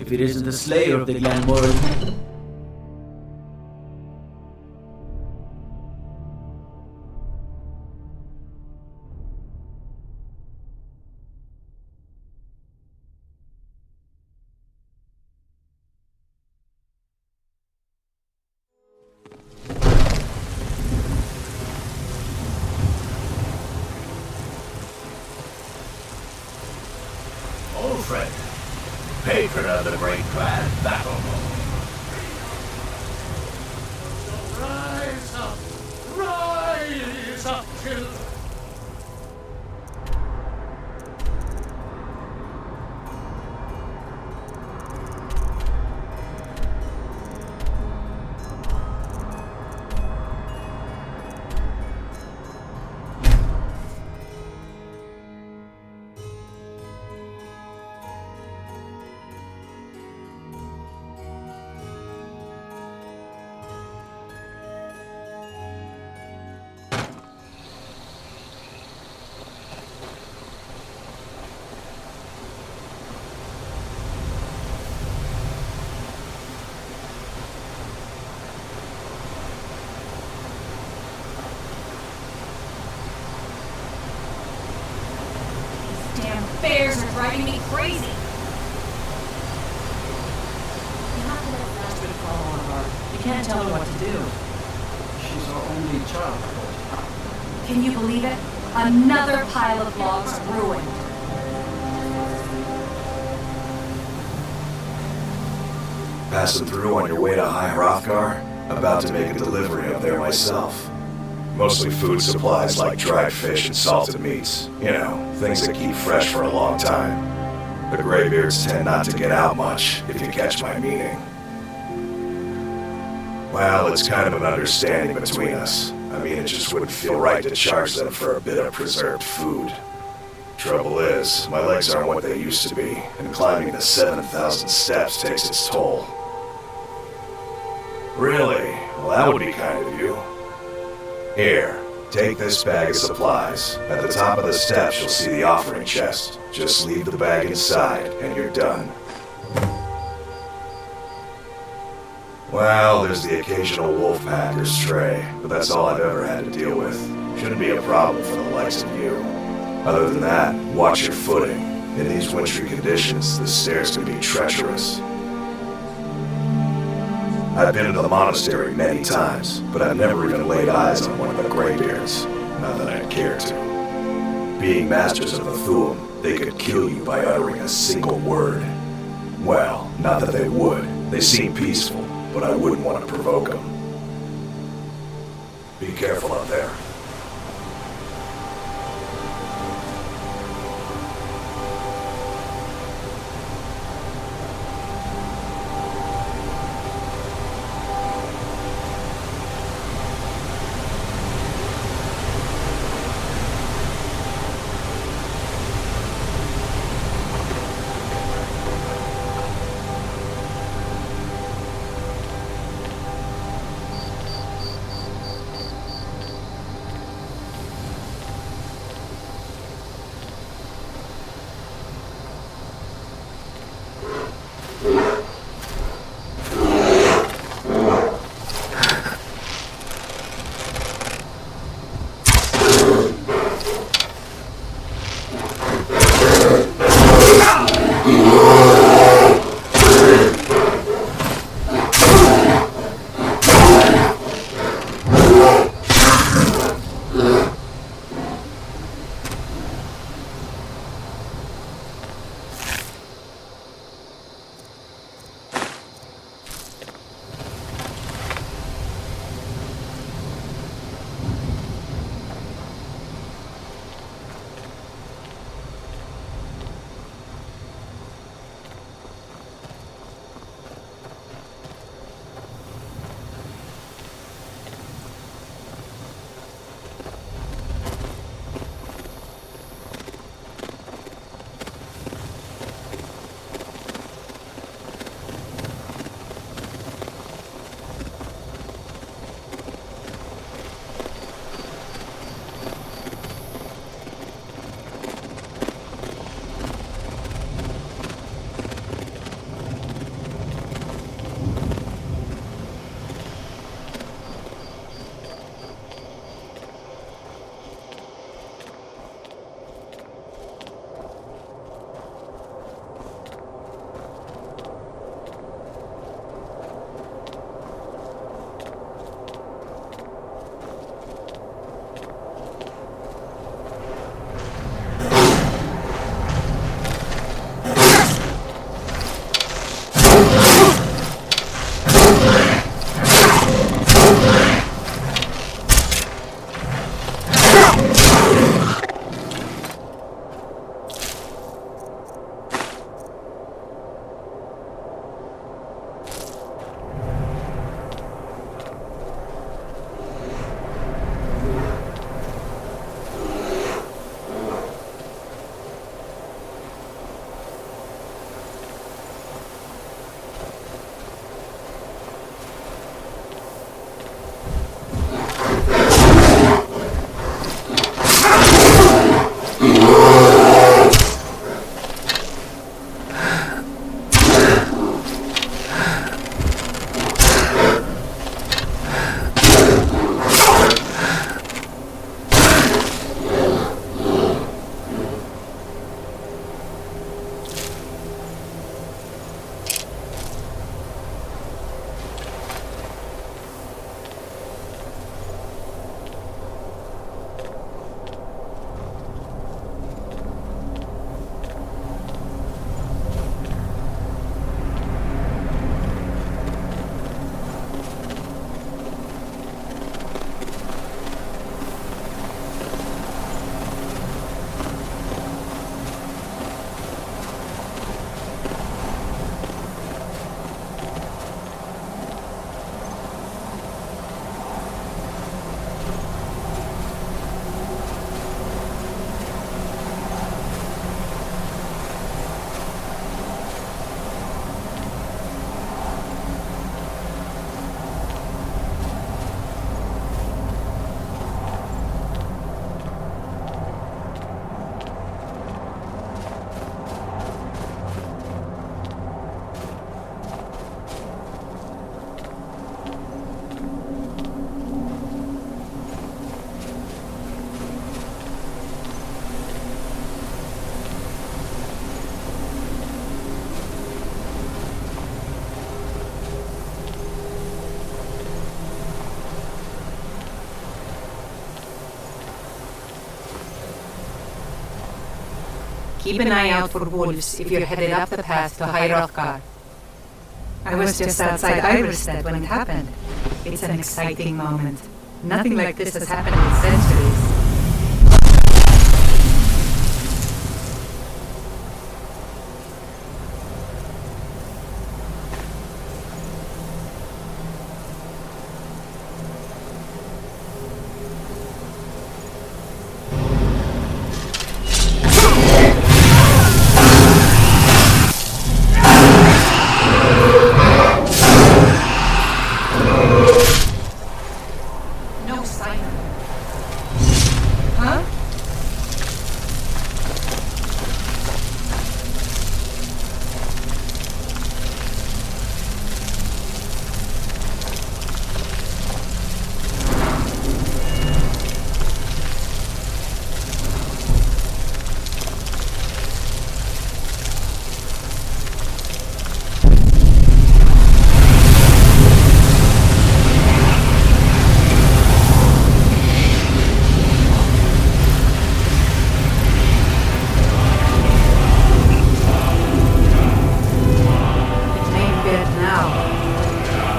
if it isn't the slayer of the clan world. Friend, patron of the great clan battle mode. Rise up, children. Bears are driving me crazy. You have to let the bastard follow on her. You can't tell her what to do. She's our only child. Can you believe it? Another pile of logs ruined. Passing through on your way to High Hrothgar? About to make a delivery up there myself. Mostly food supplies like dried fish and salted meats. You know, things that keep fresh for a long time. The greybeards tend not to get out much, if you catch my meaning. Well, it's kind of an understanding between us. I mean, it just wouldn't feel right to charge them for a bit of preserved food. Trouble is, my legs aren't what they used to be, and climbing the 7,000 steps takes its toll. Really? Well, that would be kind of you. Here, take this bag of supplies. At the top of the steps, you'll see the offering chest. Just leave the bag inside, and you're done. Well, there's the occasional wolf pack or stray, but that's all I've ever had to deal with. Shouldn't be a problem for the likes of you. Other than that, watch your footing. In these wintry conditions, the stairs can be treacherous. I've been to the monastery many times, but I've never even laid eyes on one of the greybeards. Not that I'd care to. Being masters of the Thuum, they could kill you by uttering a single word. Well, not that they would. They seem peaceful, but I wouldn't want to provoke them. Be careful up there. Keep an eye out for wolves if you're headed up the path to High Rothgar. I was just outside Iverstead when it happened. It's an exciting moment. Nothing like this has happened in centuries. No sign. Huh?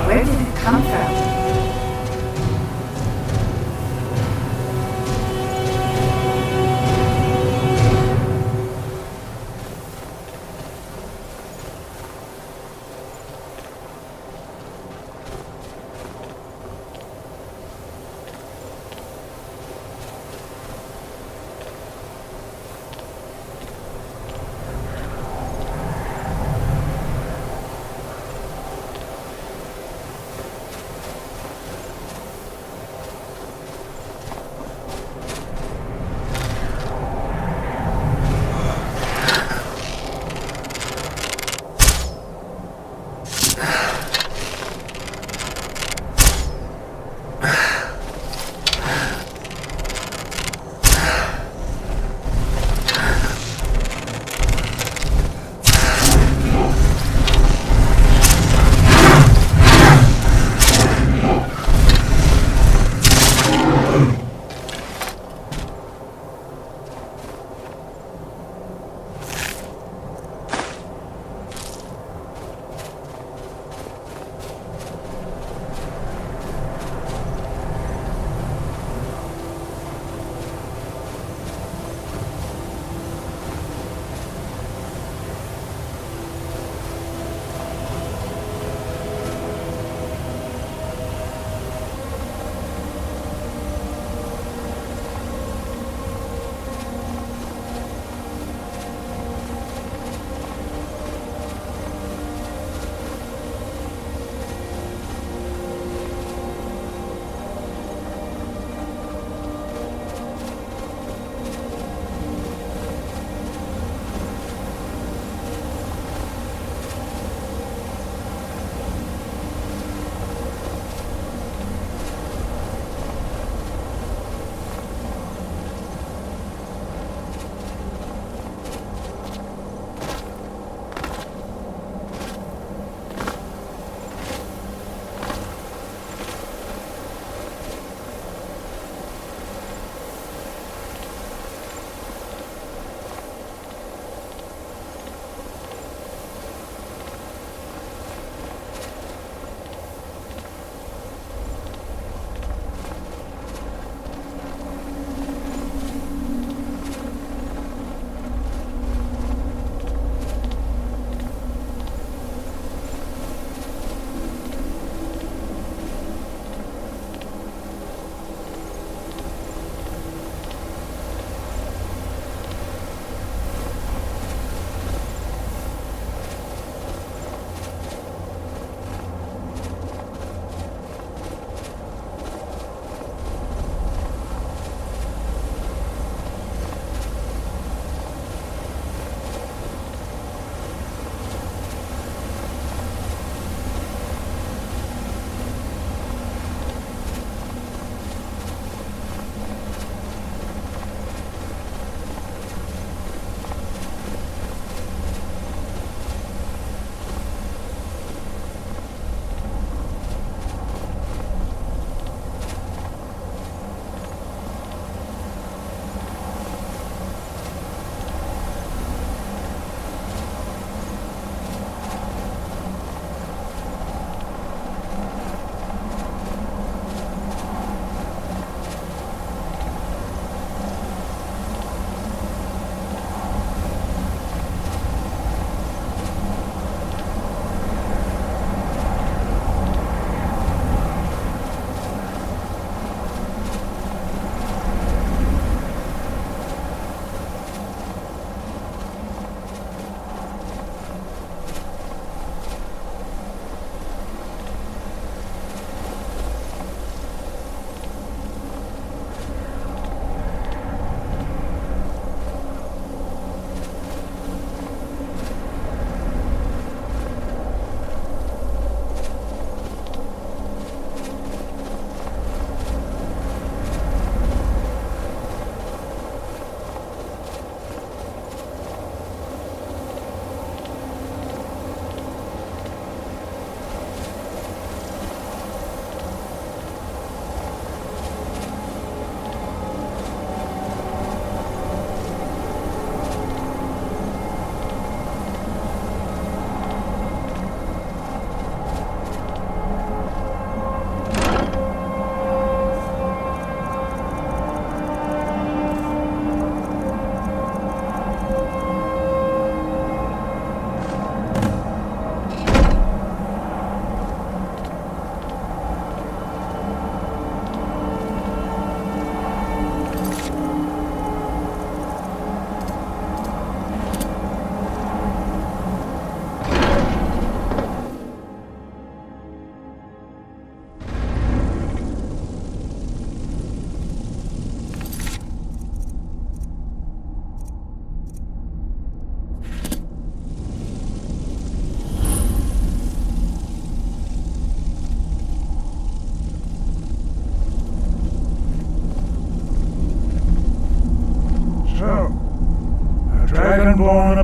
Where did it come from?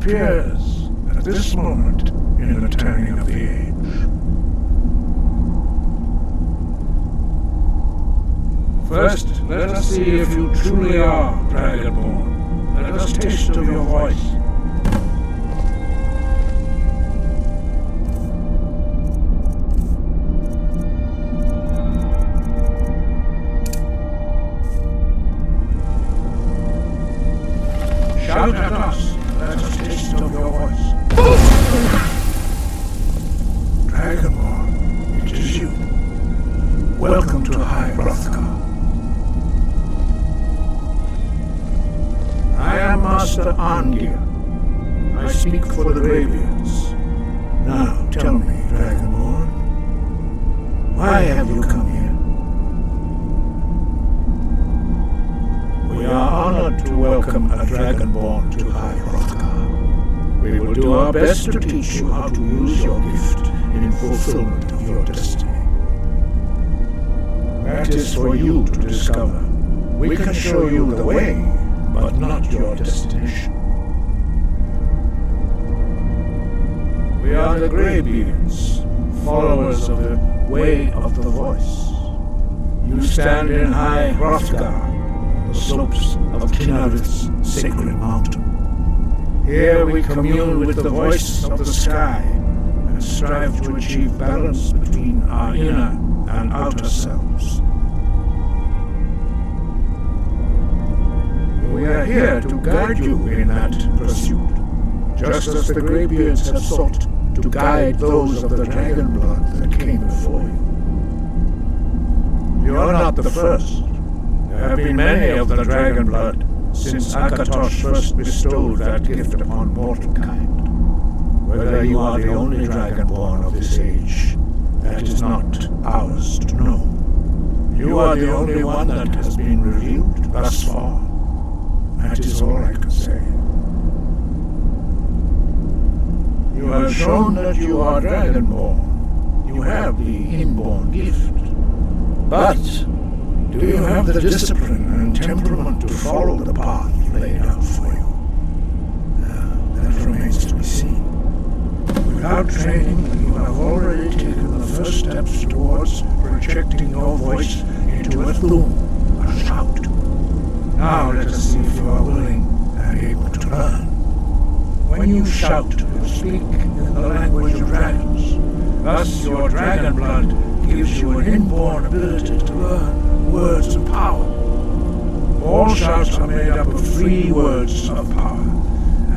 appears at this moment in the turning of the age. First, let us see if you truly are Dragonborn. Let us taste of your voice. Shout at us. Let us taste of your voice. Dragonborn, it is you. Welcome to High Hrothgar. I am Master Angia. I speak for the greybeards. Now tell me, Dragonborn, why have you come here? We are honored to welcome a Dragonborn to High Hrothgar. We will do our best to teach you how to use your gift in fulfillment of your destiny. That is for you to discover. We can show you the way, but not your destination. We are the greybeards, followers of the Way of the Voice. You stand in High Hrothgar, on the slopes of Kinnarid's sacred mountain. Here we commune with the voice of the sky and strive to achieve balance between our inner and outer selves. We are here to guide you in that pursuit, just as the greybeards have sought to guide those of the dragon blood that came before you. You are not the first. There have been many of the dragon blood since Akatosh first bestowed that gift upon mortal kind. Whether you are the only dragonborn of this age, that is not ours to know. You are the only one that has been revealed thus far. That is all I can say. You have shown that you are Dragonborn. You have the inborn gift. But do you have the discipline and temperament to follow the path laid out for you? That remains to be seen. Without training, you have already taken the first steps towards projecting your voice into a thum, a shout. Now let us see if you are willing and able to learn. When you shout, you speak in the language of dragons. Thus your dragon blood gives you an inborn ability to learn words of power. All shouts are made up of 3 words of power.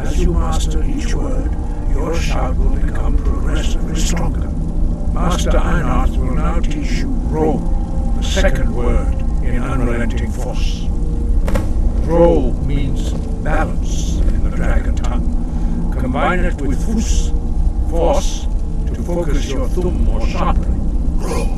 As you master each word, your shout will become progressively stronger. Master Einarth will now teach you Ro, the second word in unrelenting force. Ro means balance in the dragon tongue. Combine it with Fus, force, to focus your thumb more sharply. Ro.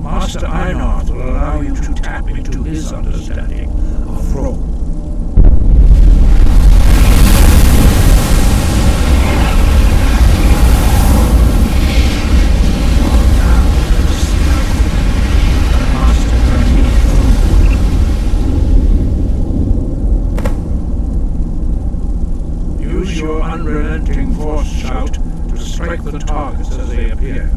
Master Einarth will allow you to tap into his understanding of Ro. Use your unrelenting force shout to strike the targets as they appear.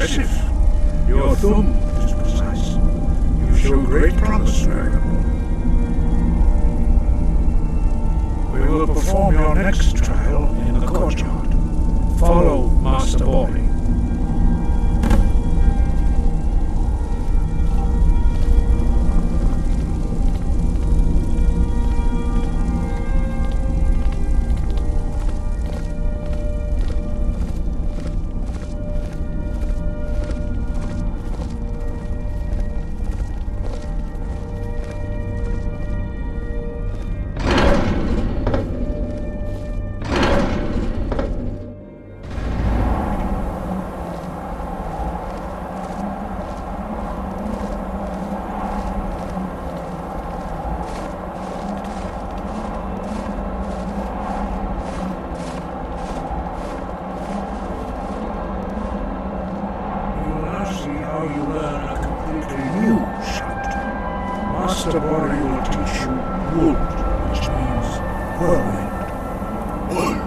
Impressive. Your thumb is precise. You show great promise, Dragonborn. We will perform your next trial in the courtyard. Follow Master Bori. Master Bori will teach you wood, which means whirlwind. Wood.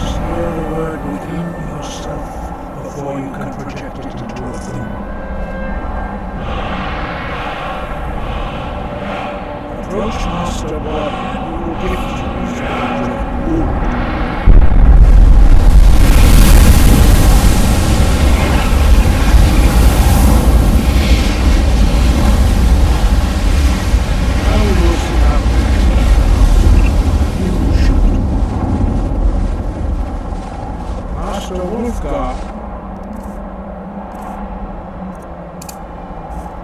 Seal the word within yourself before you can project it into a thing. Approach Master Bori and he will gift you his knowledge of wood.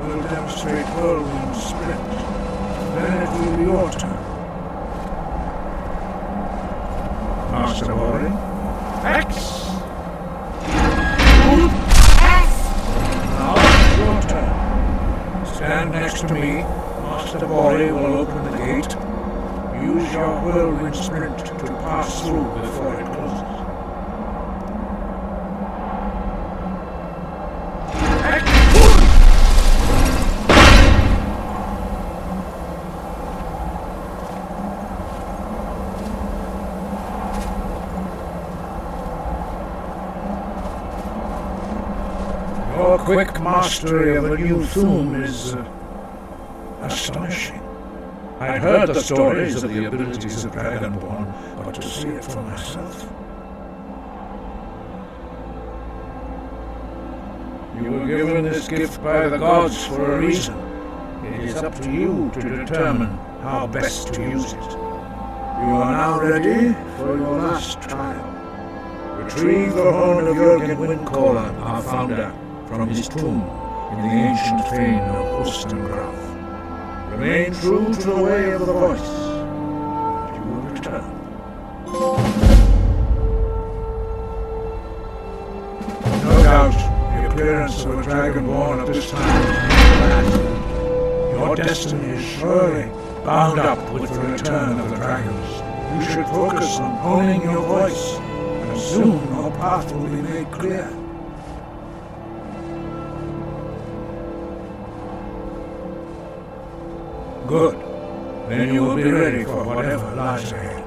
Will demonstrate whirlwind sprint. Then it will be your turn. Master Bori. X! X! Now it's your turn. Stand next to me. Master Bori will open the gate. Use your whirlwind sprint to pass through before it closes. Your quick mastery of a new thum is astonishing. I'd heard the stories of the abilities of Dragonborn, but to see it for myself. You were given this gift by the gods for a reason. It is up to you to determine how best to use it. You are now ready for your last trial. Retrieve the horn of Jürgen Windcaller, our founder, from his tomb in the ancient fane of Ustengrav. Remain true to the way of the voice, and you will return. No doubt, the appearance of a Dragonborn at this time is not bad. Your destiny is surely bound up with the return of the dragons. You should focus on honing your voice, and soon your path will be made clear. Good. Then you will be ready for whatever lies ahead.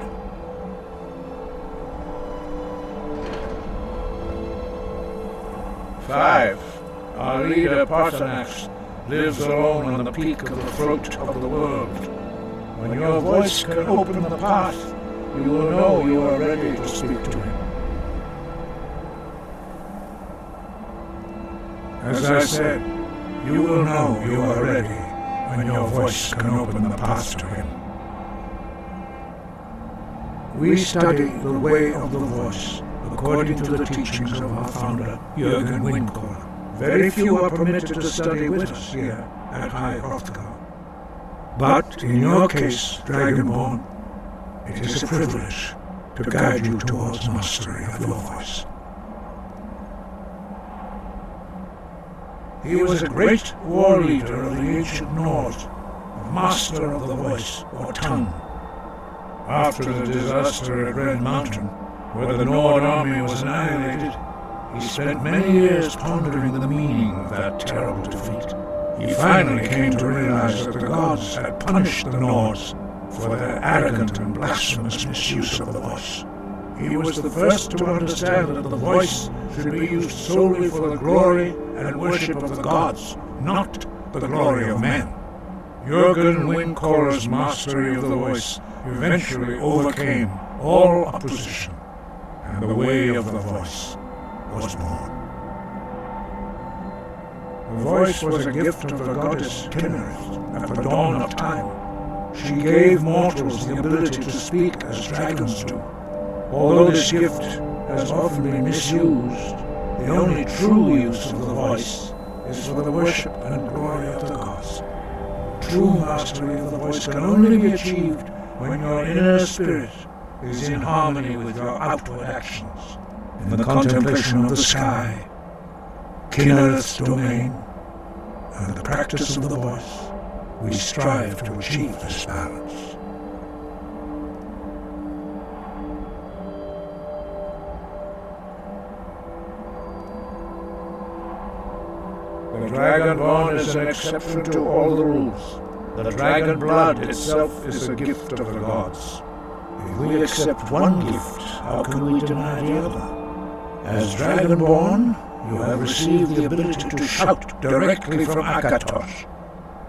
Five. Our leader, Parthenax, lives alone on the peak of the throat of the world. When your voice can open the path, you will know you are ready to speak to him. As I said, you will know you are ready when your voice can open the path to him. We study the way of the voice according to the teachings of our founder, Jürgen Windcaller. Very few are permitted to study with us here at High Hrothgar. But in your case, Dragonborn, it is a privilege to guide you towards mastery of your voice. He was a great war leader of the ancient Nords, a master of the voice, or tongue. After the disaster at Red Mountain, where the Nord army was annihilated, he spent many years pondering the meaning of that terrible defeat. He finally came to realize that the gods had punished the Nords for their arrogant and blasphemous misuse of the voice. He was the first to understand that the voice should be used solely for the glory and worship of the gods, not the glory of men. Jürgen Windkor's mastery of the voice eventually overcame all opposition, and the way of the voice was born. The voice was a gift of the goddess Kinnereth at the dawn of time. She gave mortals the ability to speak as dragons do. Although this gift has often been misused, the only true use of the voice is for the worship and glory of the gods. True mastery of the voice can only be achieved when your inner spirit is in harmony with your outward actions. In the contemplation of the sky, Kinnereth's domain, and the practice of the voice, we strive to achieve this balance. The Dragonborn is an exception to all the rules. The dragon blood itself is a gift of the gods. If we accept one gift, how can we deny the other? As Dragonborn, you have received the ability to shout directly from Akatosh.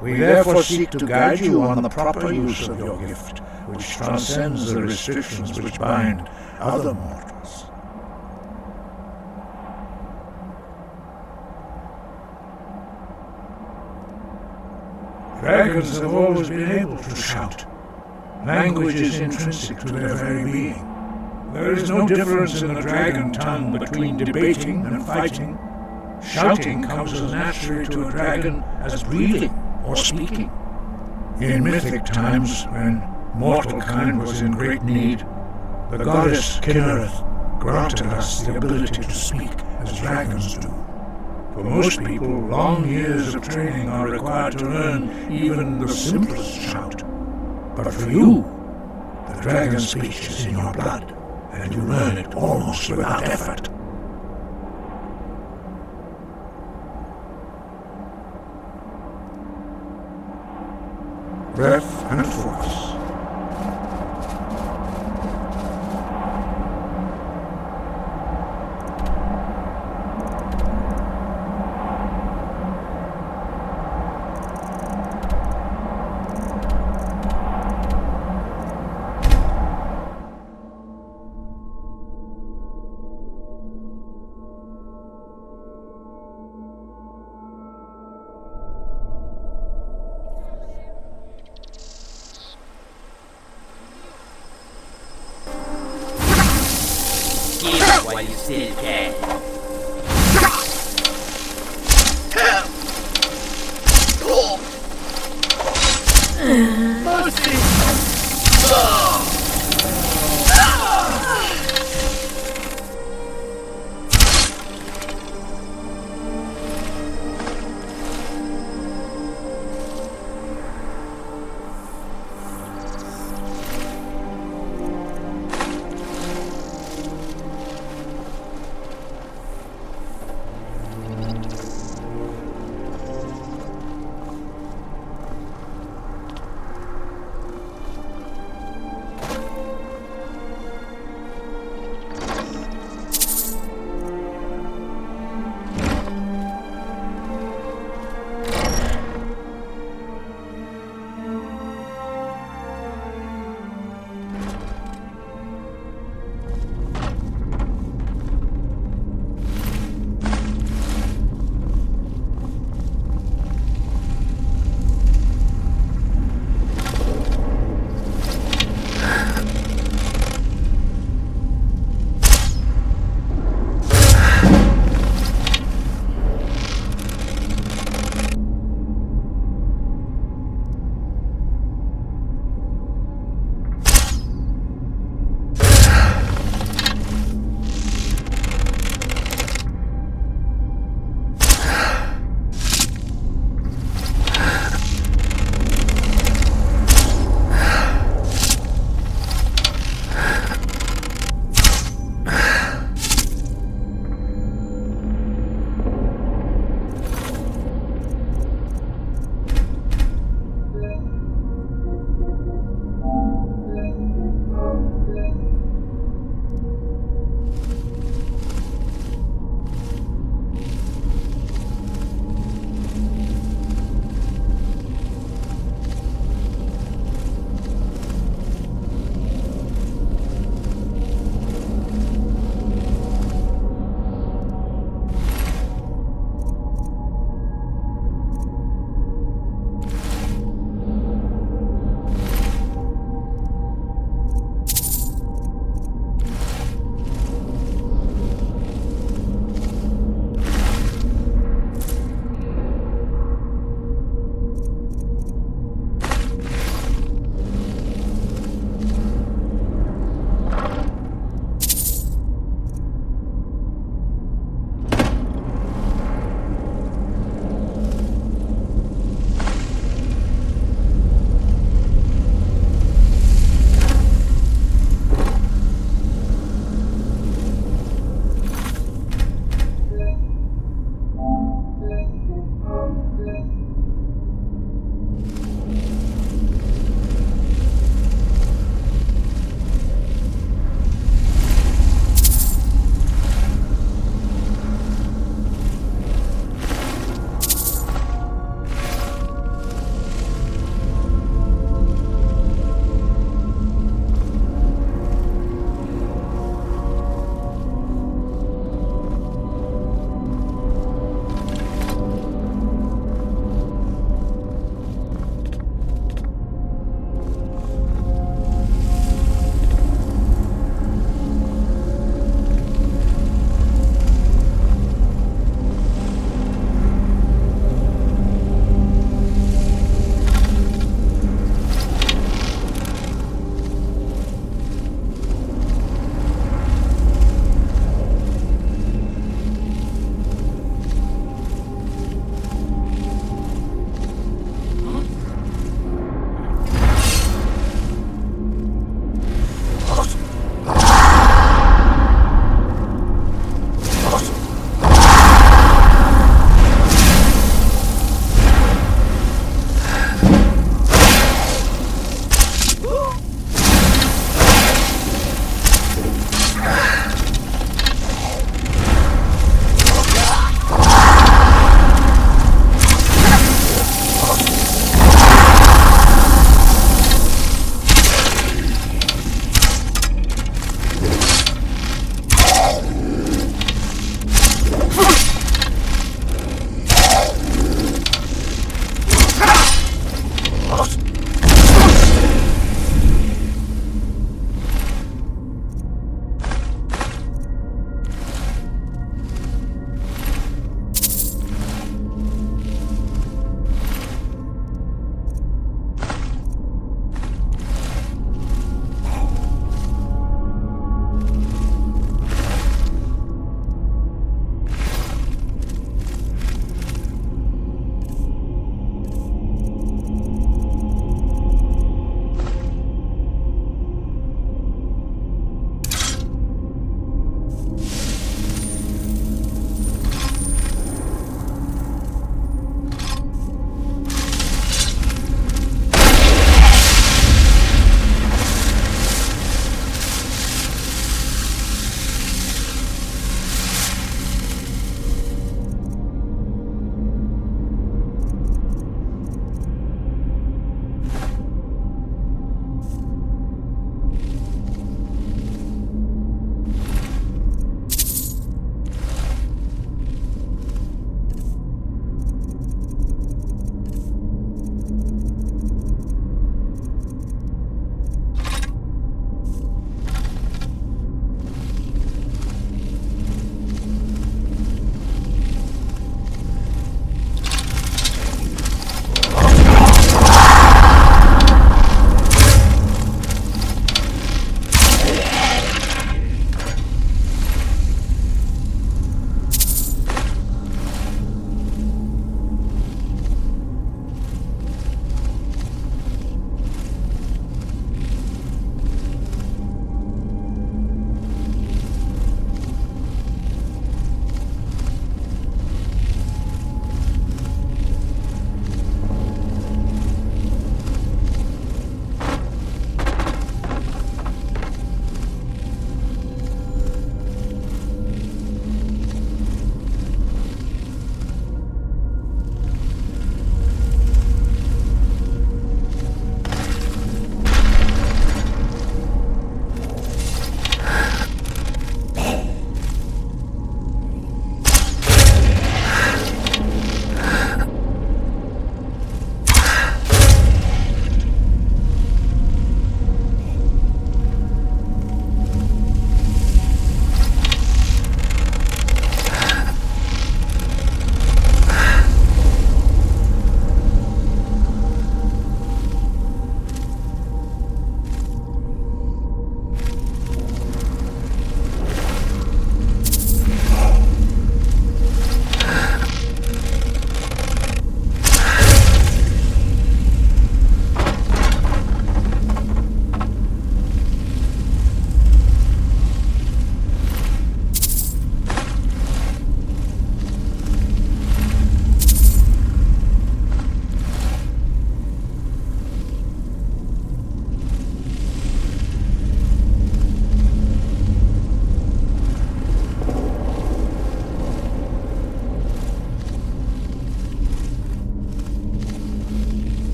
We therefore seek to guide you on the proper use of your gift, which transcends the restrictions which bind other mortals. Dragons have always been able to shout. Language is intrinsic to their very being. There is no difference in the dragon tongue between debating and fighting. Shouting comes as naturally to a dragon as breathing or speaking. In mythic times, when mortal kind was in great need, the goddess Kinnereth granted us the ability to speak as dragons do. For most people, long years of training are required to learn even the simplest shout. But for you, the dragon speech is in your blood, and you learn it almost without effort. Breath and focus. While you still can.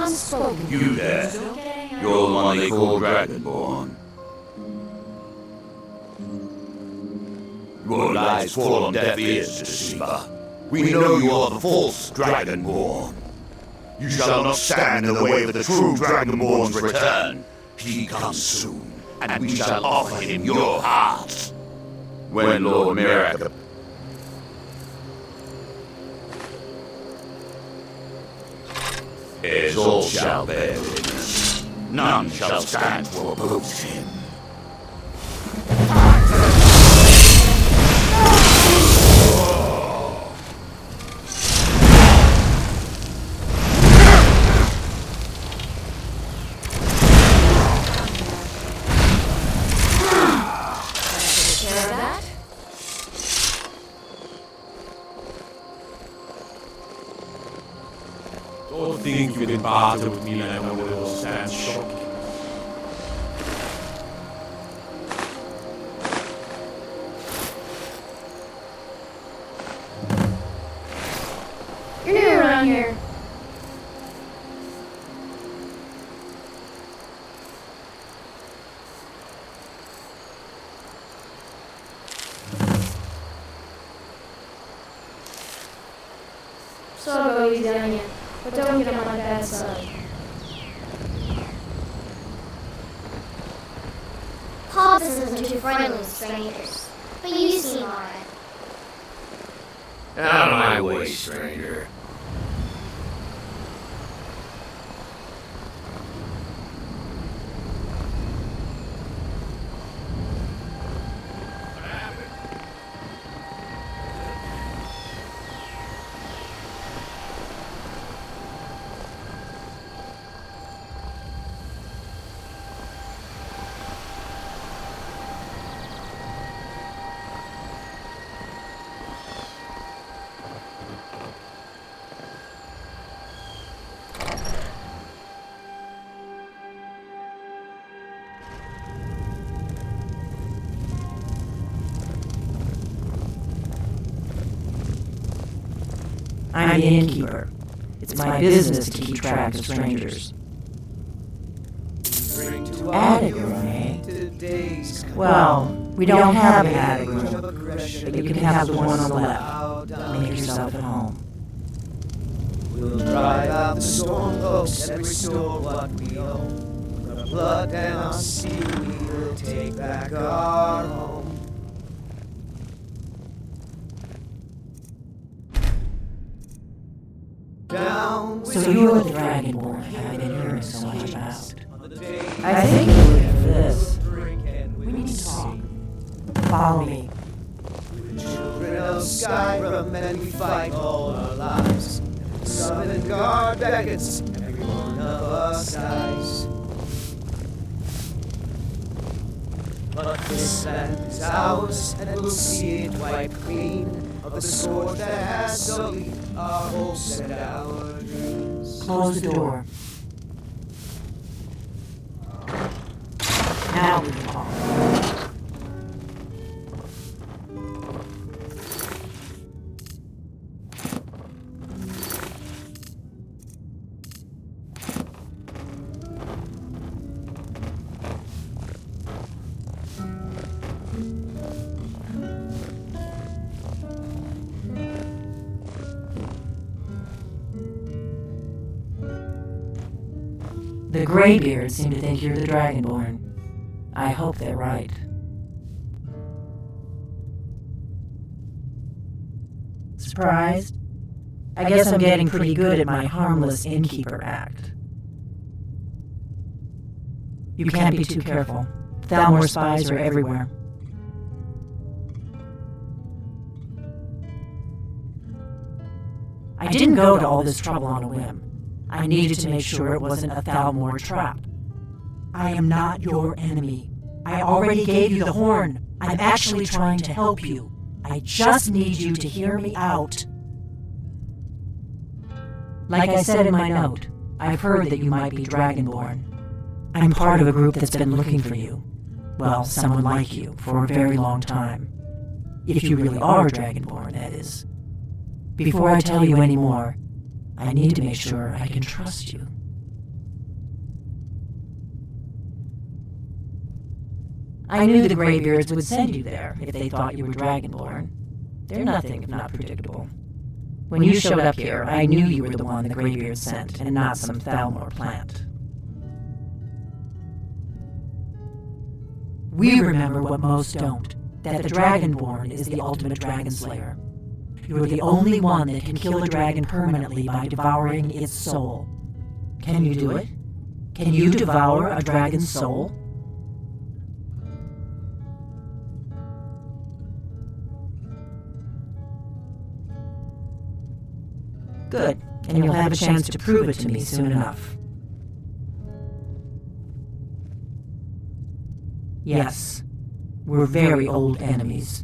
unspoken. You there. You're the one they call Dragonborn. Your lies fall on deaf ears, deceiver. We know you are the false Dragonborn. You shall not stand in the way of the true Dragonborn's return. He comes soon, and we shall offer him your hearts. When Lord Mirak... His all shall bear witness. None shall stand to oppose him. Don't think you can battle with me like I will stand shock. You're new around here. So I'll go easy on you, but don't get on my bad side. Pops isn't too friendly with strangers, but you seem alright. Out of my way, stranger. I'm the innkeeper. It's my business to keep track of strangers. Attic room, eh? Well, we don't have an attic room, but you can have the one on the left. Make yourself at home. We'll drive out the storm cloaks and restore what we own. With our blood and our sea, we'll take back our home. Down So you're the Dragonborn I've been hearing so much about. I think you're looking for this. We need to talk. Follow me. Children of Skyrim, and we fight all our lives. Summon guard beckons, every one of us dies. But this land is ours, and we'll see it wiped clean of the sword that has sullied our hopes and our dreams. Close the door. Now we can talk. The greybeards seem to think you're the Dragonborn. I hope they're right. Surprised? I guess I'm getting pretty good at my harmless innkeeper act. You can't be too careful. Thalmor spies are everywhere. I didn't go to all this trouble on a whim. I needed to make sure it wasn't a Thalmor trap. I am not your enemy. I already gave you the horn. I'm actually trying to help you. I just need you to hear me out. Like I said in my note, I've heard that you might be Dragonborn. I'm part of a group that's been looking for you. Well, someone like you, for a very long time. If you really are Dragonborn, that is. Before I tell you any more, I need to make sure I can trust you. I knew the greybeards would send you there if they thought you were dragonborn. They're nothing if not predictable. When you showed up here, I knew you were the one the greybeards sent, and not some Thalmor plant. We remember what most don't, that the Dragonborn is the ultimate dragon slayer. You're the only one that can kill a dragon permanently by devouring its soul. Can you do it? Can you devour a dragon's soul? Good, and you'll have a chance to prove it to me soon enough. Yes, we're very old enemies.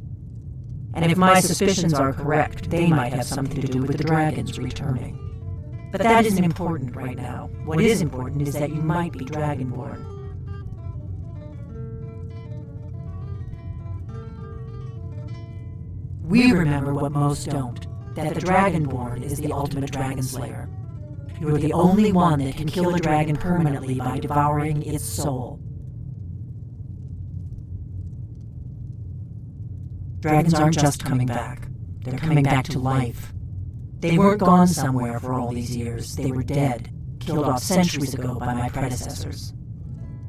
And if my suspicions are correct, they might have something to do with the dragons returning. But that isn't important right now. What is important is that you might be dragonborn. We remember what most don't, that the Dragonborn is the ultimate dragon slayer. You're the only one that can kill a dragon permanently by devouring its soul. Dragons aren't just coming back. They're coming back to life. They weren't gone somewhere for all these years. They were dead, killed off centuries ago by my predecessors.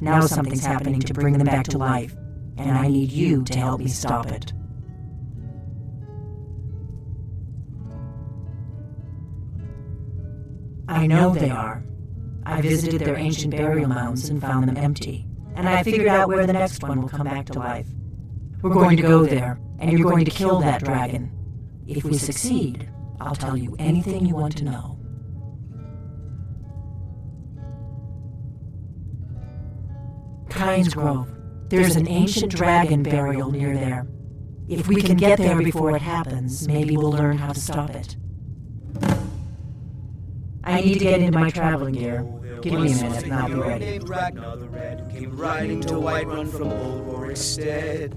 Now something's happening to bring them back to life, and I need you to help me stop it. I know they are. I visited their ancient burial mounds and found them empty, and I figured out where the next one will come back to life. We're going to go there, and you're going to kill that dragon. If we succeed, I'll tell you anything you want to know. Kynes Grove. There's an ancient dragon burial near there. If we can get there before it happens, maybe we'll learn how to stop it. I need to get into my traveling gear. Give me a minute and I'll be ready. Named Ragnar the Red came riding to Whiterun from old Rorikstead.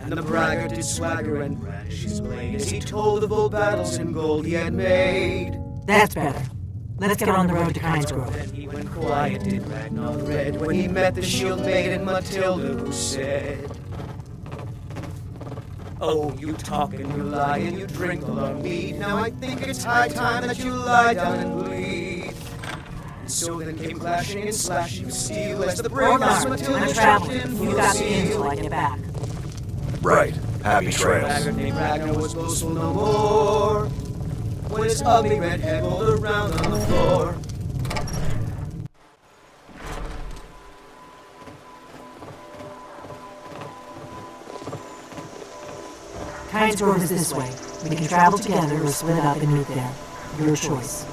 And the braggart did swagger and brandish his blade as he told of old battles and gold he had made. That's better. Let's get on the road to Kynes Grove. Then he went quiet, did Ragnar the Red, when he met the shield maiden Matilda, who said, "Oh, you talk and you lie and you drink all our mead. Now I think it's high time that you lie down and bleed." And so then came clashing and slashing of steel as the braveness Matilda I'm jumped traveling. in You full got me in seal. till I get back. Right. Happy The trails. braggart named Ragnar was boastful no more, when his ugly red head rolled around on the floor. Kynes Grove is this way. We can travel together or split up and meet there. Your choice.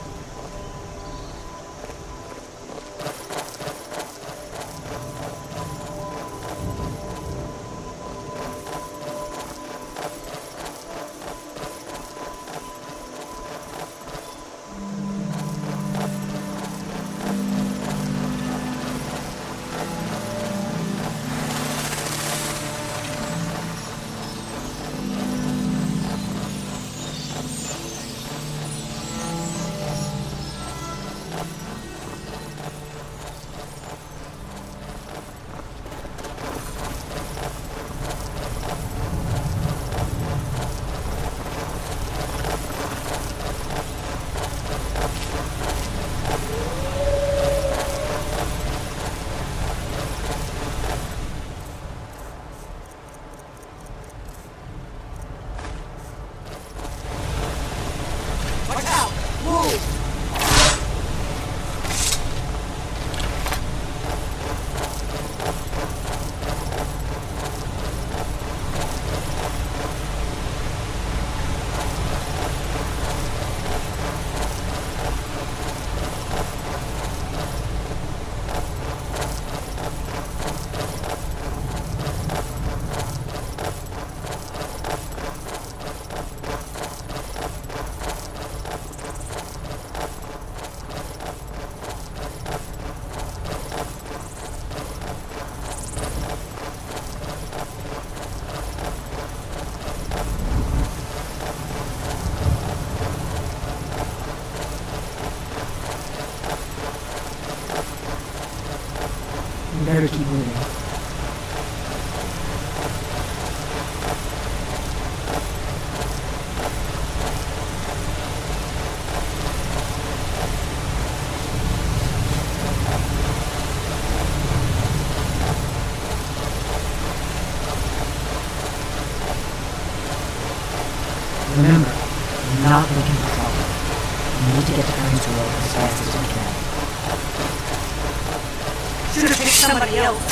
Better keep moving. Remember, I'm not looking for trouble. We need to get to Kearns Road as fast as we can. Should have picked somebody else.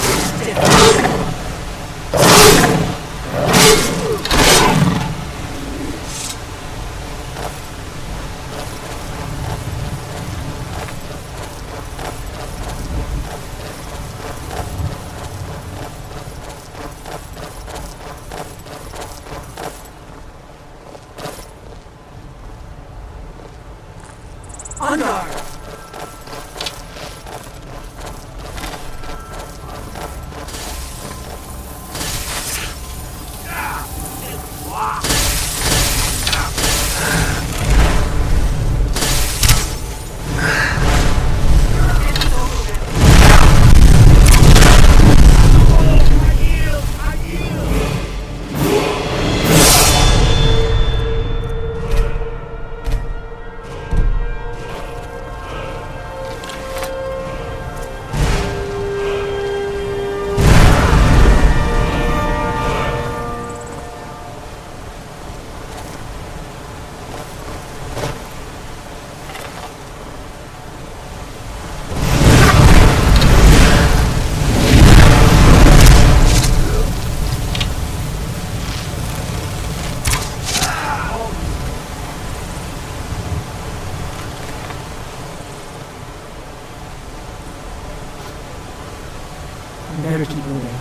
We better keep moving.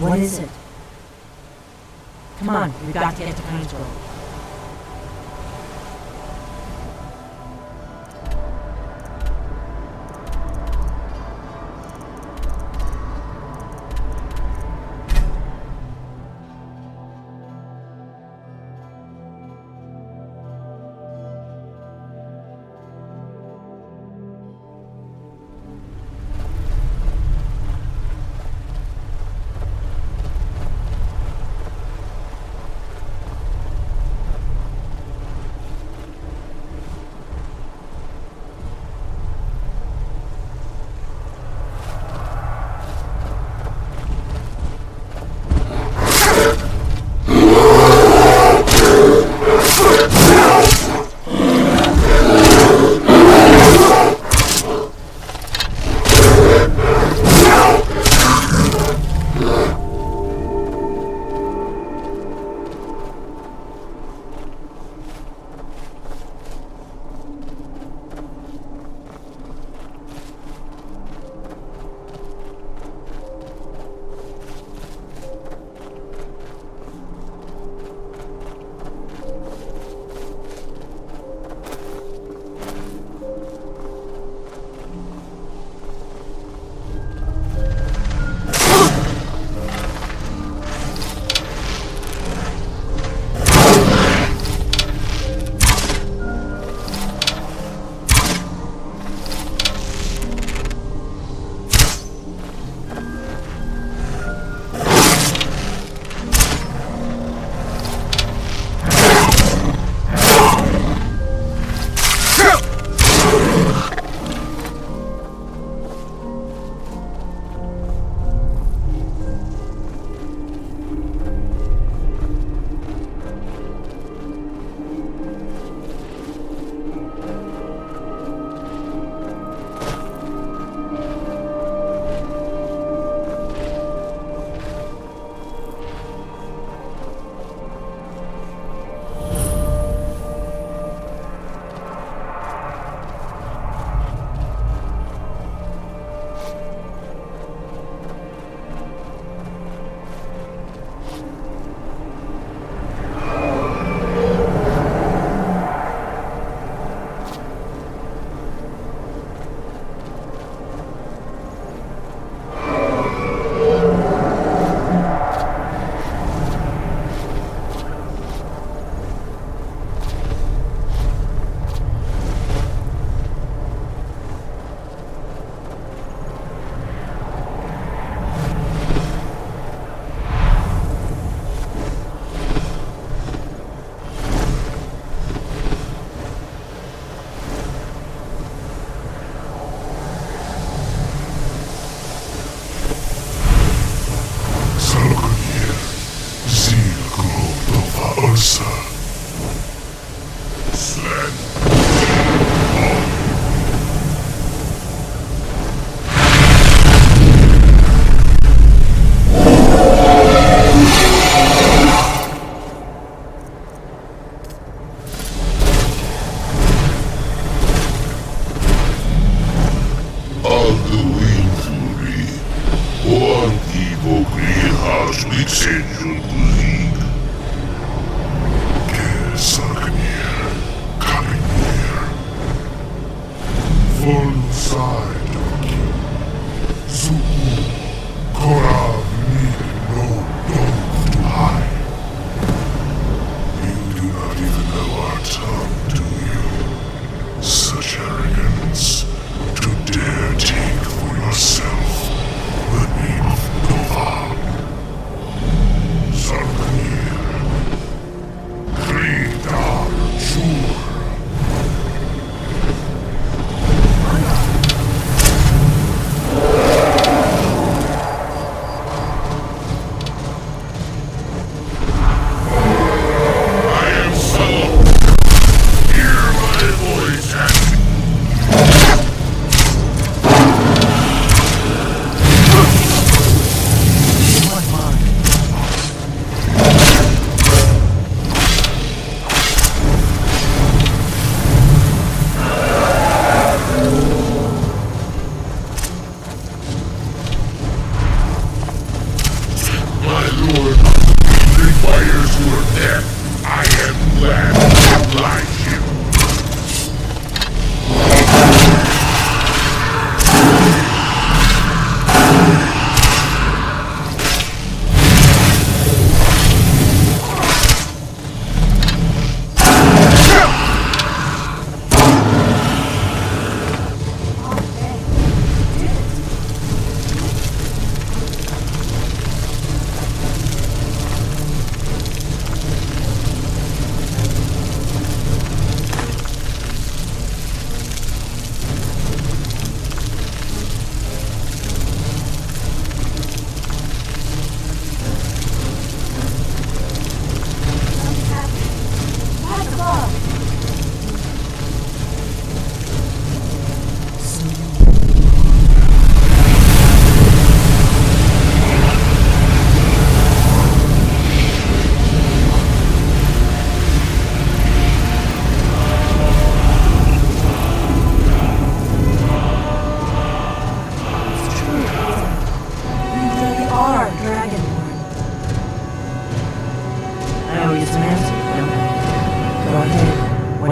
What is it? Come on, we've got to get to Kearns Road.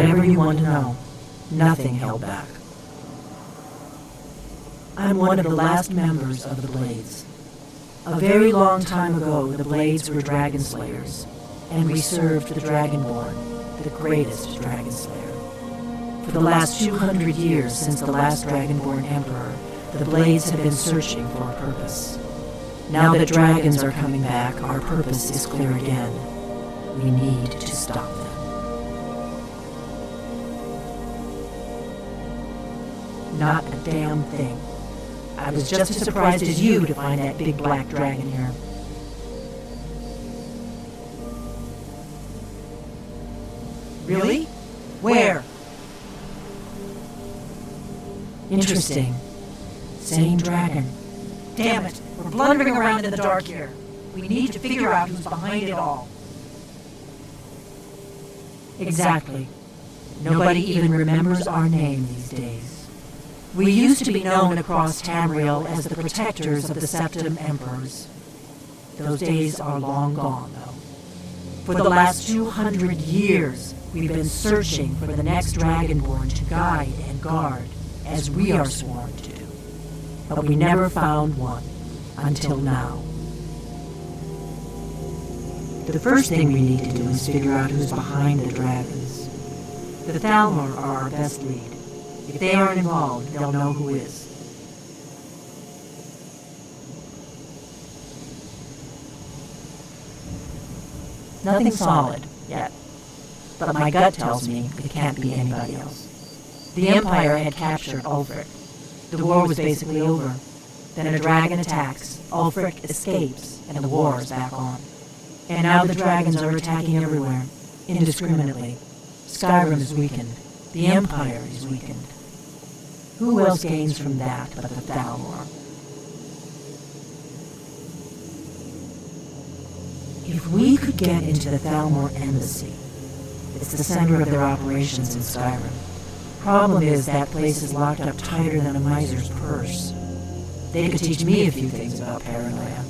whatever you want to know. Nothing held back. I'm one of the last members of the Blades. A very long time ago, the Blades were dragon slayers, and we served the Dragonborn, the greatest dragon slayer. For the last 200 years since the last Dragonborn Emperor, the Blades have been searching for a purpose. Now that dragons are coming back, our purpose is clear again. We need to stop them. Not a damn thing. I was just as surprised as you to find that big black dragon here. Really? Where? Interesting. Same dragon. Damn it! We're blundering around in the dark here. We need to figure out who's behind it all. Exactly. Nobody even remembers our name these days. We used to be known across Tamriel as the protectors of the Septim Emperors. Those days are long gone, though. For the last 200 years, we've been searching for the next Dragonborn to guide and guard, as we are sworn to do. But we never found one, until now. The first thing we need to do is figure out who's behind the dragons. The Thalmor are our best lead. If they aren't involved, they'll know who is. Nothing solid, yet. But my gut tells me it can't be anybody else. The Empire had captured Ulfric. The war was basically over. Then a dragon attacks, Ulfric escapes, and the war is back on. And now the dragons are attacking everywhere, indiscriminately. Skyrim is weakened. The Empire is weakened. Who else gains from that but the Thalmor? If we could get into the Thalmor embassy, it's the center of their operations in Skyrim. Problem is, that place is locked up tighter than a miser's purse. They could teach me a few things about paranoia.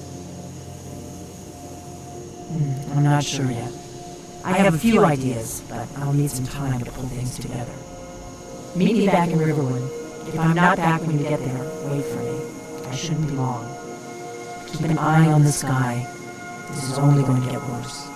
I'm not sure yet. I have a few ideas, but I'll need some time to pull things together. Meet me back in Riverwood. If I'm not back when you get there, wait for me. I shouldn't be long. Keep an eye on the sky. This is only going to get worse.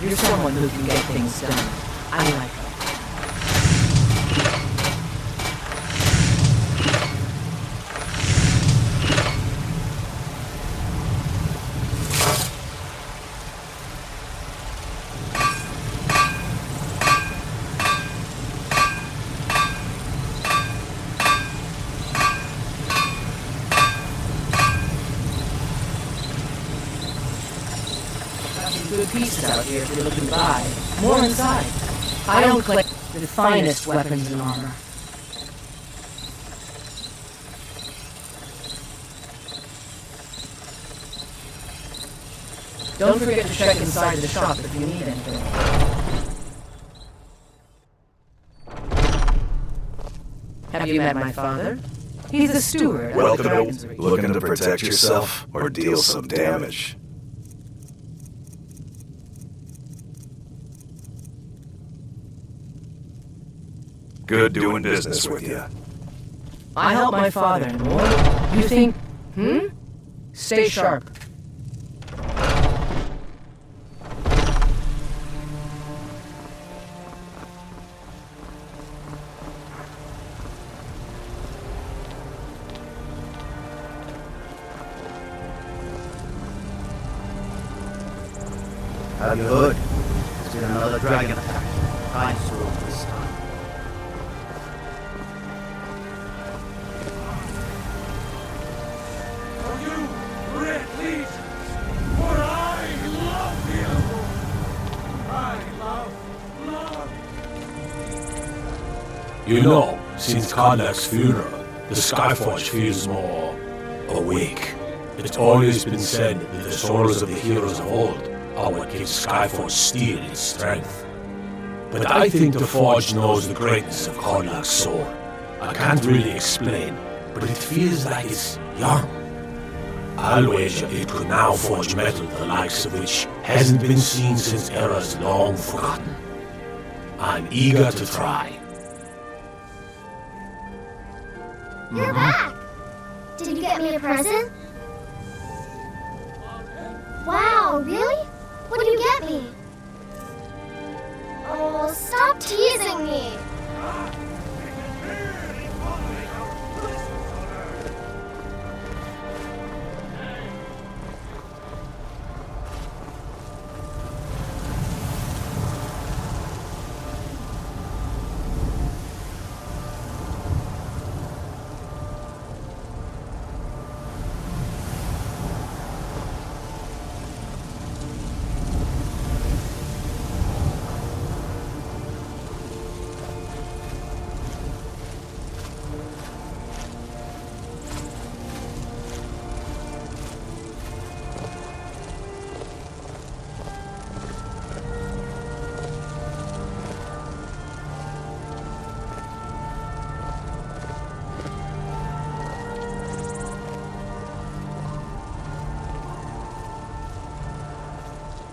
You're someone who can get things done. I like that. Good pieces out here if you're looking to buy. More inside. I don't collect the finest weapons and armor. Don't forget to check inside the shop if you need anything. Have you met my father? He's the steward. Welcome to looking to protect yourself or deal some damage. Good doing business with you. I help my father, and what? You think, Stay sharp. Have you heard? There's been another dragon attack. Kind sword this time. You know, since Karlak's funeral, the Skyforge feels more awake. It's always been said that the souls of the heroes of old are what gives Skyforge steel its strength. But I think the Forge knows the greatness of Karlak's soul. I can't really explain, but it feels like it's young. I'll wager it could now forge metal the likes of which hasn't been seen since eras long forgotten. I'm eager to try. You're back! Did you get me a present? Wow, really? What did you get me? Oh, stop teasing me!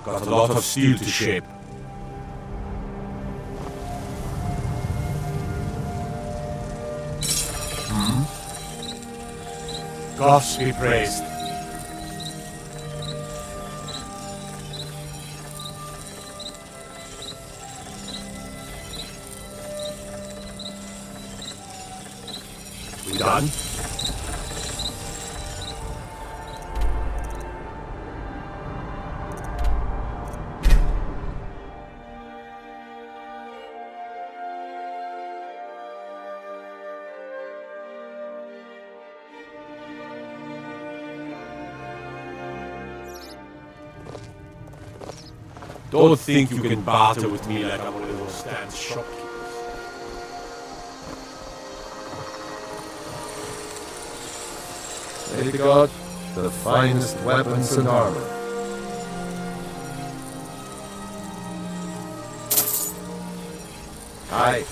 Got a lot of steel to shape. Goths be praised. We done? Don't think you can barter with me like I'm one of those stand shopkeepers. They got the finest weapons and armor. Aye.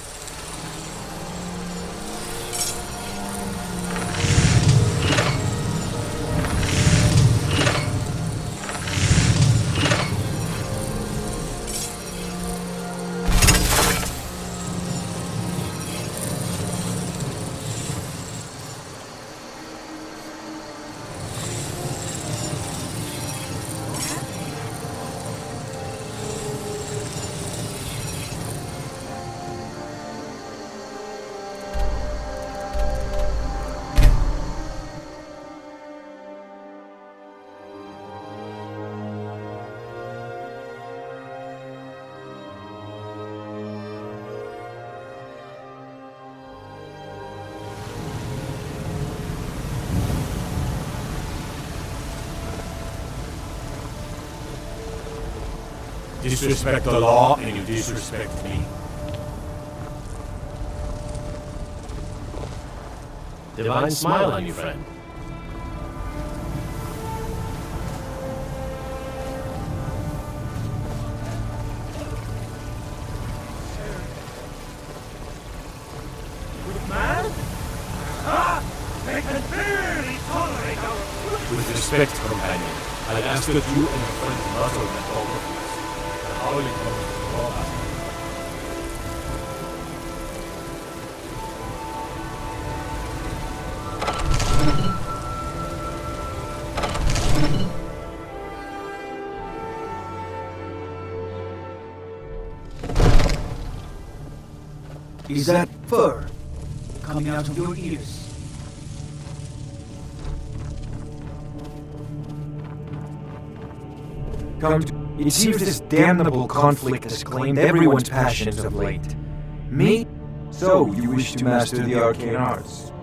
Disrespect the law and you disrespect me. Divine smile on you, friend. With respect, companion, I'd ask that you and your friend muzzle that all of you. Howling comes to the law. Is that fur coming out of your ears? Come to... It seems this damnable conflict has claimed everyone's passions of late. Me? So, you wish to master the arcane arts?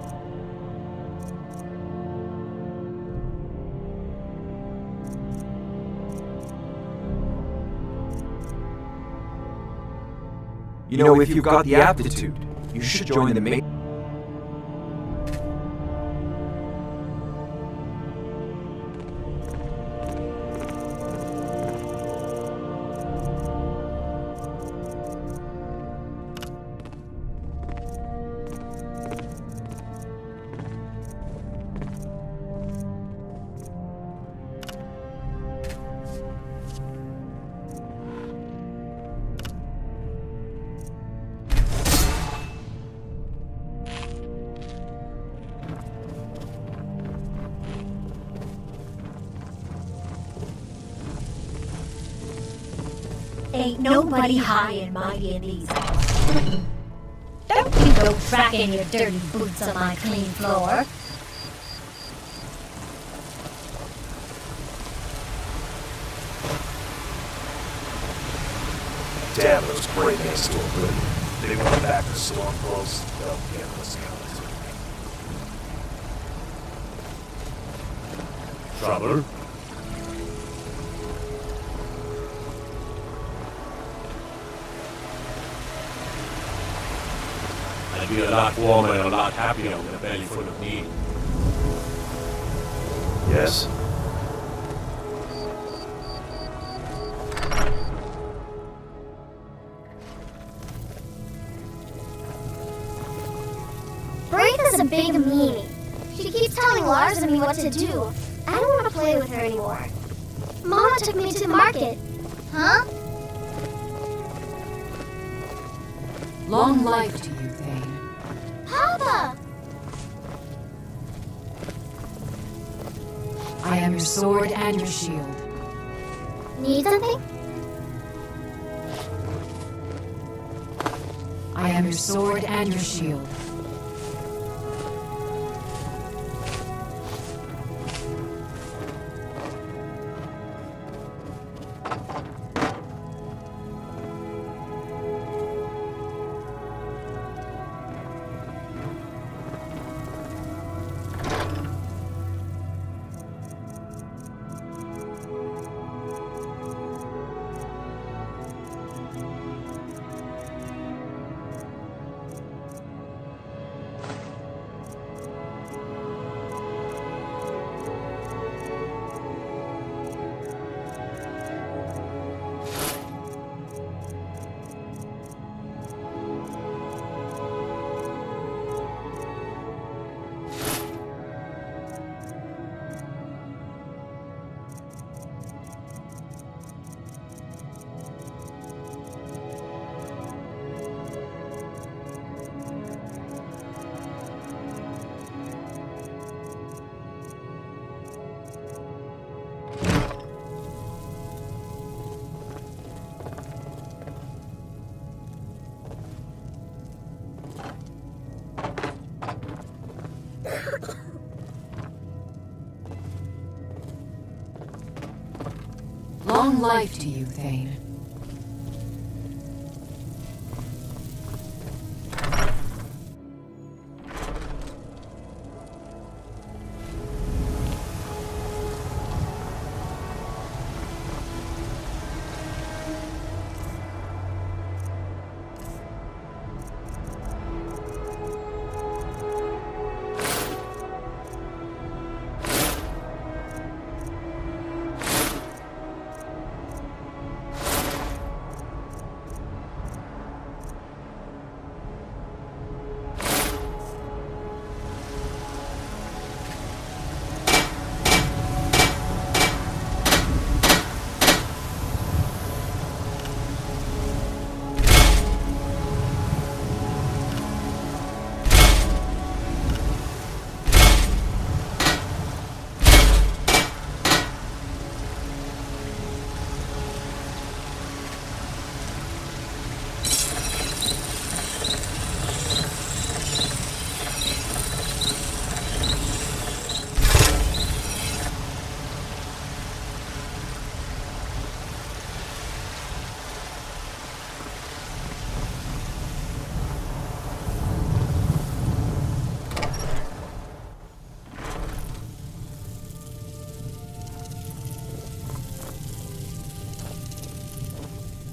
You know, if you've got the aptitude, You should join the main. Ain't nobody high and mighty in these halls. Don't you go tracking your dirty boots on my clean floor. Damn those greybeards still good. They went back to Stormclothes. They'll get us out. Trouble? I'd be a lot warmer and a lot happier with a belly full of meat. Yes? Britha's a big meanie. She keeps telling Lars and me what to do. I don't want to play with her anymore. Mama took me to the market. Huh? Long life to you, Thane. Papa! I am your sword and your shield. Need something? I am your sword and your shield. Long life to you, Thane.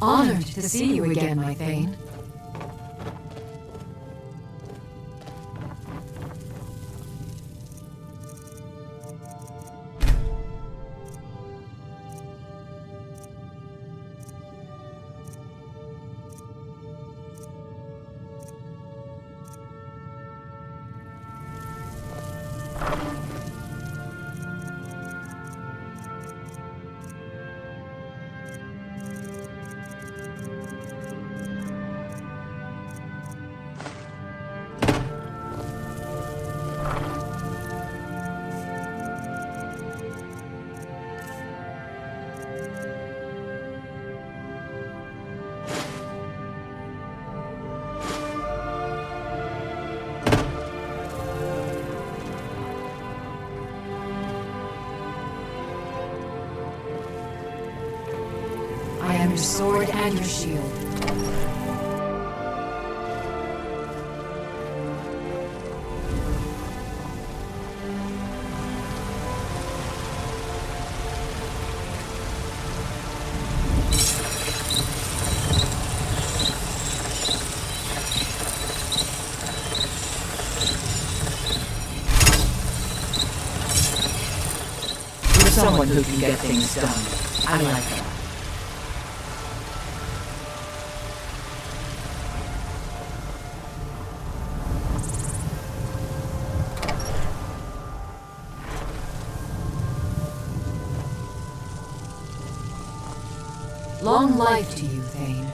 Honored to see you again, my Thane. your sword and your shield. Someone who can get things done. I like that. Long life to you, Thane.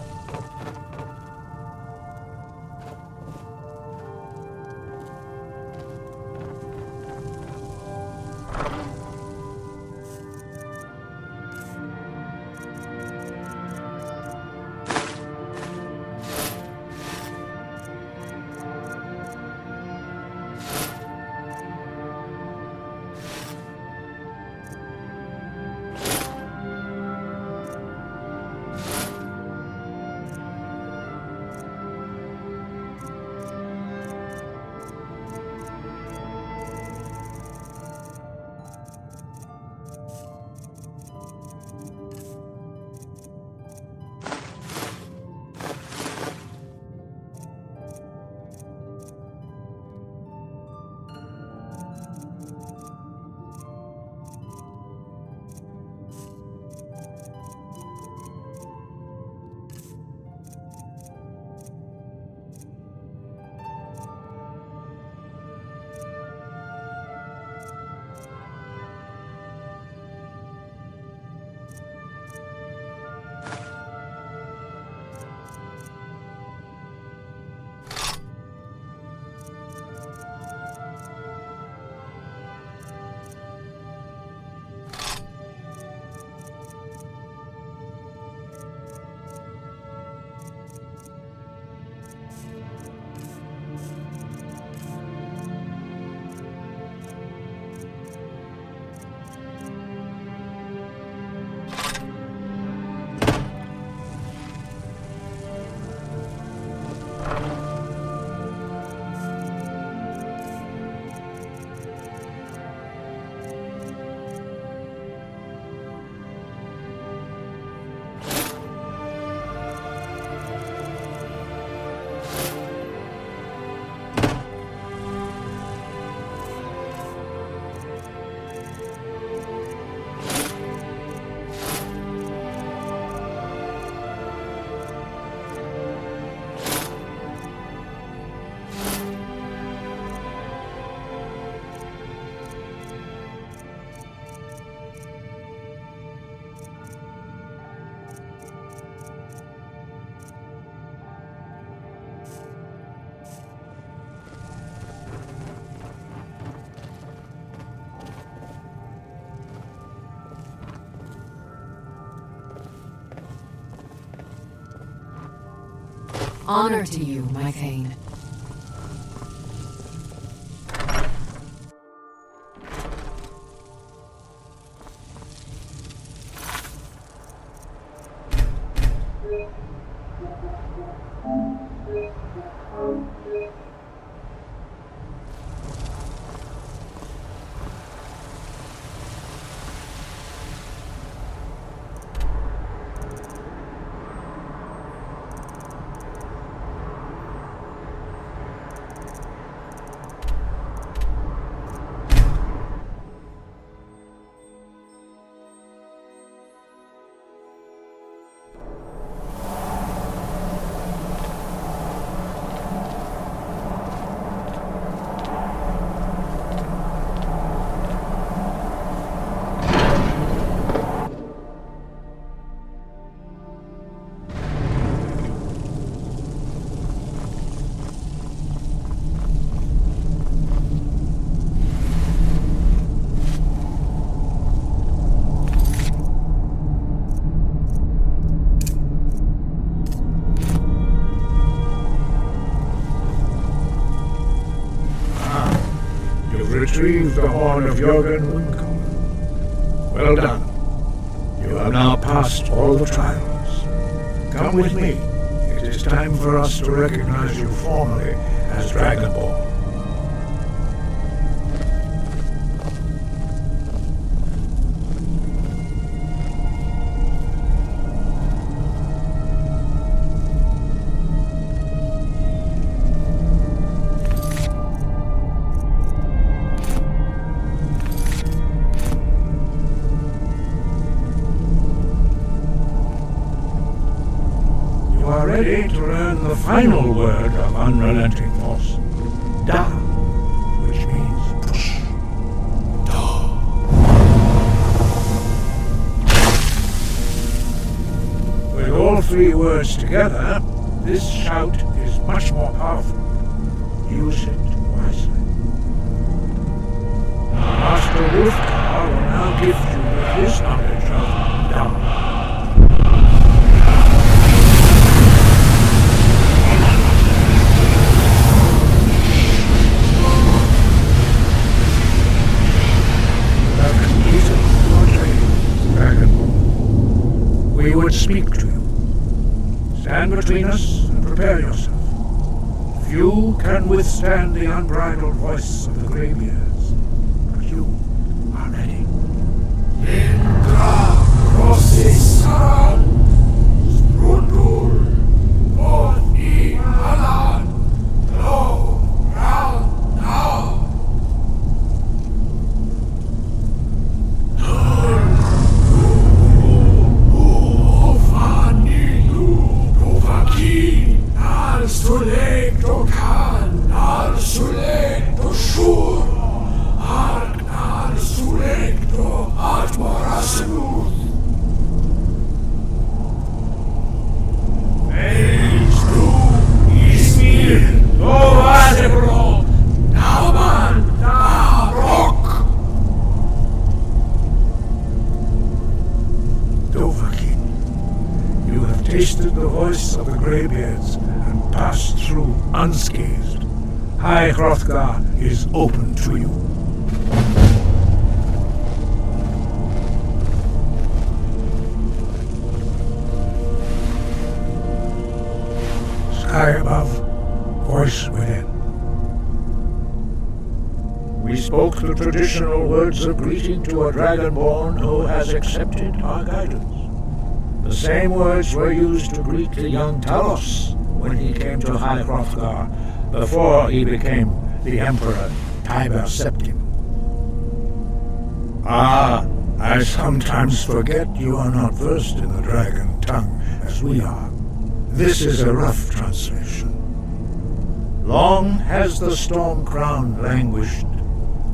Honor to you, my Thane. Retrieve the horn of Jürgen Windcomb. Well done. You have now passed all the trials. Come with me. It is time for us to recognize you formally as Dragonborn. Ready to learn the final word of unrelenting force. Da, which means push. Da. With all three words together, this shout is much more powerful. Use it wisely. Master Wolfgar will now gift you with his knowledge of Da. We would speak to you. Stand between us and prepare yourself. Few can withstand the unbridled voice of the greybeards, but you are ready. Indra Rosisan Strundul Oni Alan Lo Ral Now. Sulek do kan, ar sulek do shur, ar sulek do atmorasenu. Eis du, Ismir, do Azebro, Nauman, da Rock. Dovahkiin, you have tasted the voice of the greybeards and passed through unscathed. High Hrothgar is open to you. Sky above, voice within. We spoke the traditional words of greeting to a Dragonborn who has accepted our guidance. The same words were used to greet the young Talos when he came to High Hrothgar, before he became the Emperor Tiber Septim. Ah, I sometimes forget you are not versed in the dragon tongue as we are. This is a rough translation. Long has the storm crown languished,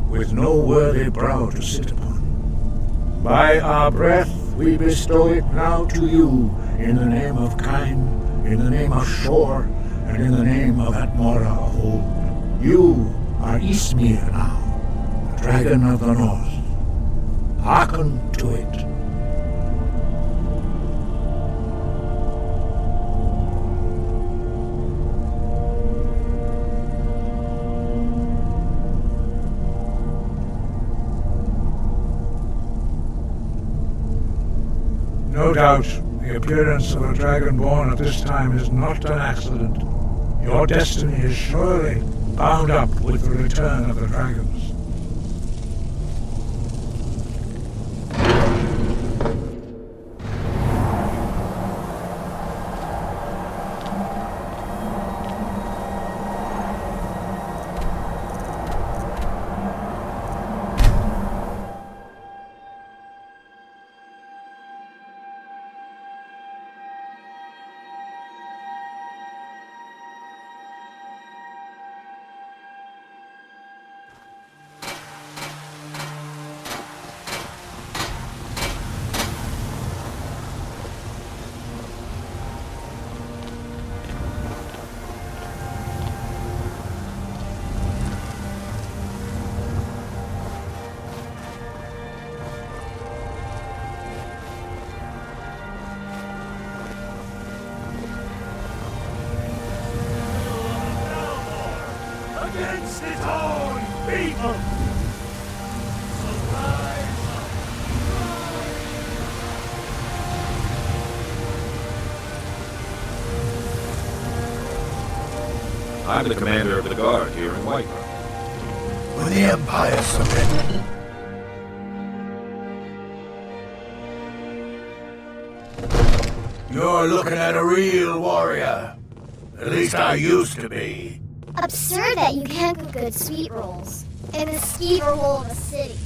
with no worthy brow to sit upon. By our breath we bestow it now to you, in the name of Kain, in the name of Shor, and in the name of Atmora of old. You are Ismir now, the dragon of the north. Hearken to it. No doubt, the appearance of a Dragonborn at this time is not an accident. Your destiny is surely bound up with the return of the dragons. Against its own people! I'm the commander of the guard here in Whiterun. When the Empire surrendered, you're looking at a real warrior. At least I used to be. Absurd that you can't cook good sweet rolls in the skeever hole of a city.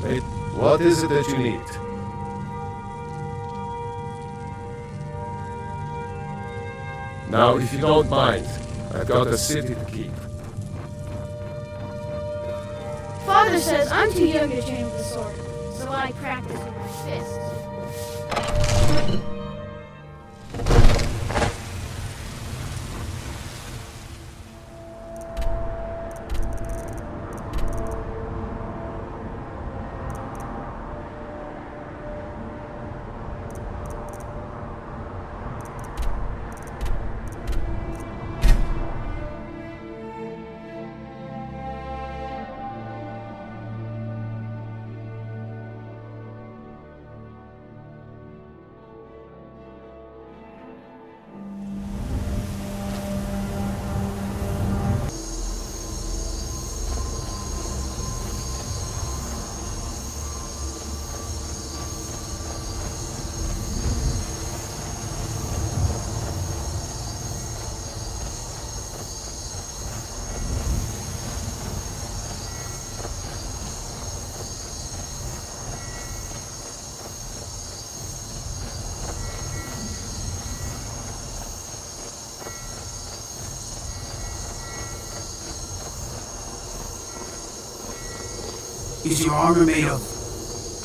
Mate, what is it that you need? Now, if you don't mind, I've got a city to keep. Father says I'm too young to train with the sword, so I practice with my fists. Is your armor made of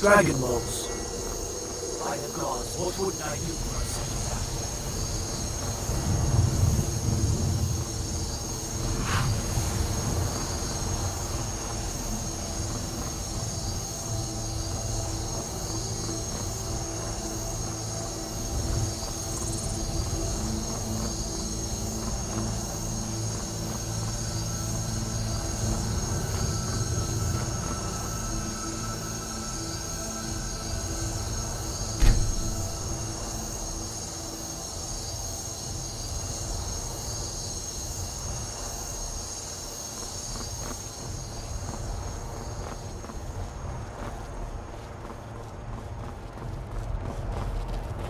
dragon bolts? By the gods, what wouldn't I do for a city?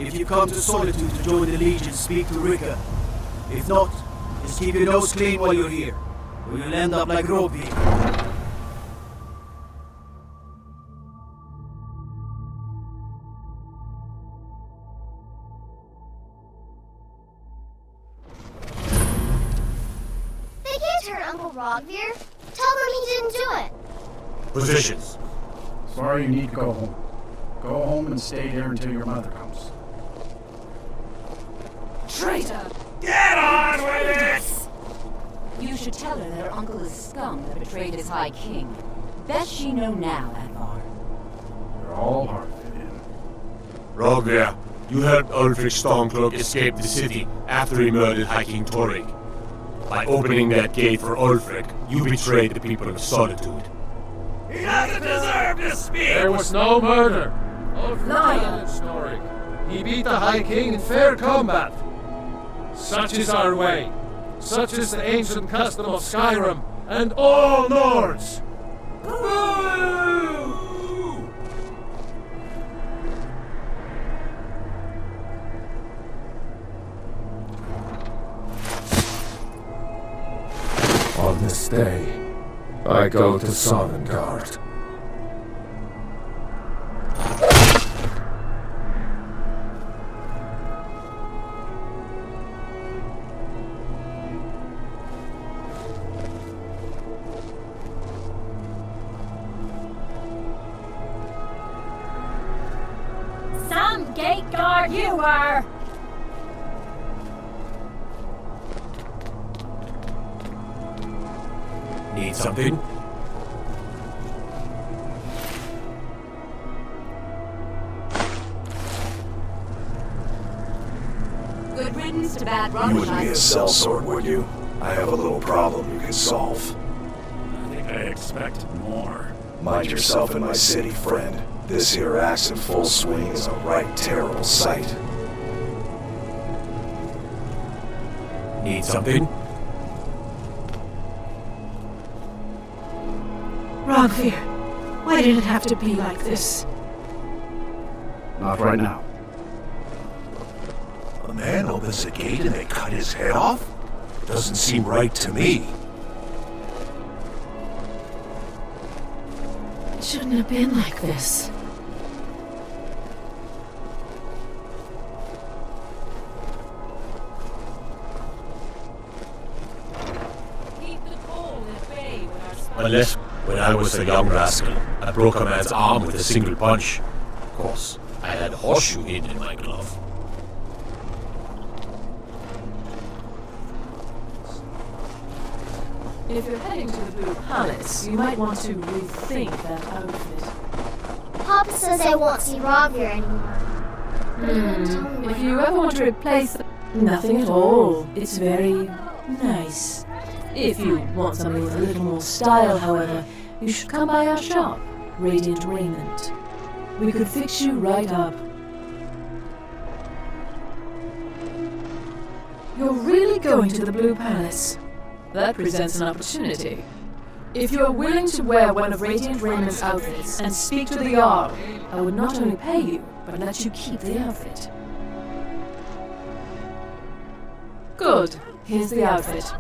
If you come to Solitude to join the Legion, speak to Rika. If not, just keep your nose clean while you're here, or you'll end up like greybeards. They can't hurt Uncle Rogveer. Tell them he didn't do it. Positions. Sorry you need to go home. Go home and stay there until your mother comes. Traitor! Get on with it! You should tell her that her uncle is scum that betrayed his high king. Best she know now, Advar. They're all hard to fit in. Rogveir, you helped Ulfric Stormcloak escape the city after he murdered High King Torrik. By opening that gate for Ulfric, you betrayed the people of Solitude. He doesn't deserve to speak! There was no murder. Liar! Snoring. He beat the High King in fair combat. Such is our way. Such is the ancient custom of Skyrim and all Nords. Woo! On this day, I go to Sovngarde. Some gate guard you are! Need something? Good riddance to bad You rubbish. wouldn't be a sellsword, would you? I have a little problem you can solve. I think I expected more. Mind yourself in my city, friend. This here axe in full swing is a right terrible sight. Need something? Rogvir, why did it have to be like this? Not right now. A man opens the gate and they cut his head off? Doesn't seem right to me. It shouldn't have been like this. Unless, when I was a young rascal, I broke a man's arm with a single punch. Of course, I had a horseshoe hidden in my glove. If you're heading to the Blue Palace, you might want to rethink that outfit. Papa says I won't see Rogvir anymore. But he won't tell me If when. you ever want to replace nothing at all. It's very nice. If you want something with a little more style, however, you should come by our shop, Radiant Raiment. We could fix you right up. You're really going to the Blue Palace? That presents an opportunity. If you are willing to wear one of Radiant Raiment's outfits and speak to the Jarl, I would not only pay you, but let you keep the outfit. Good. Here's the outfit.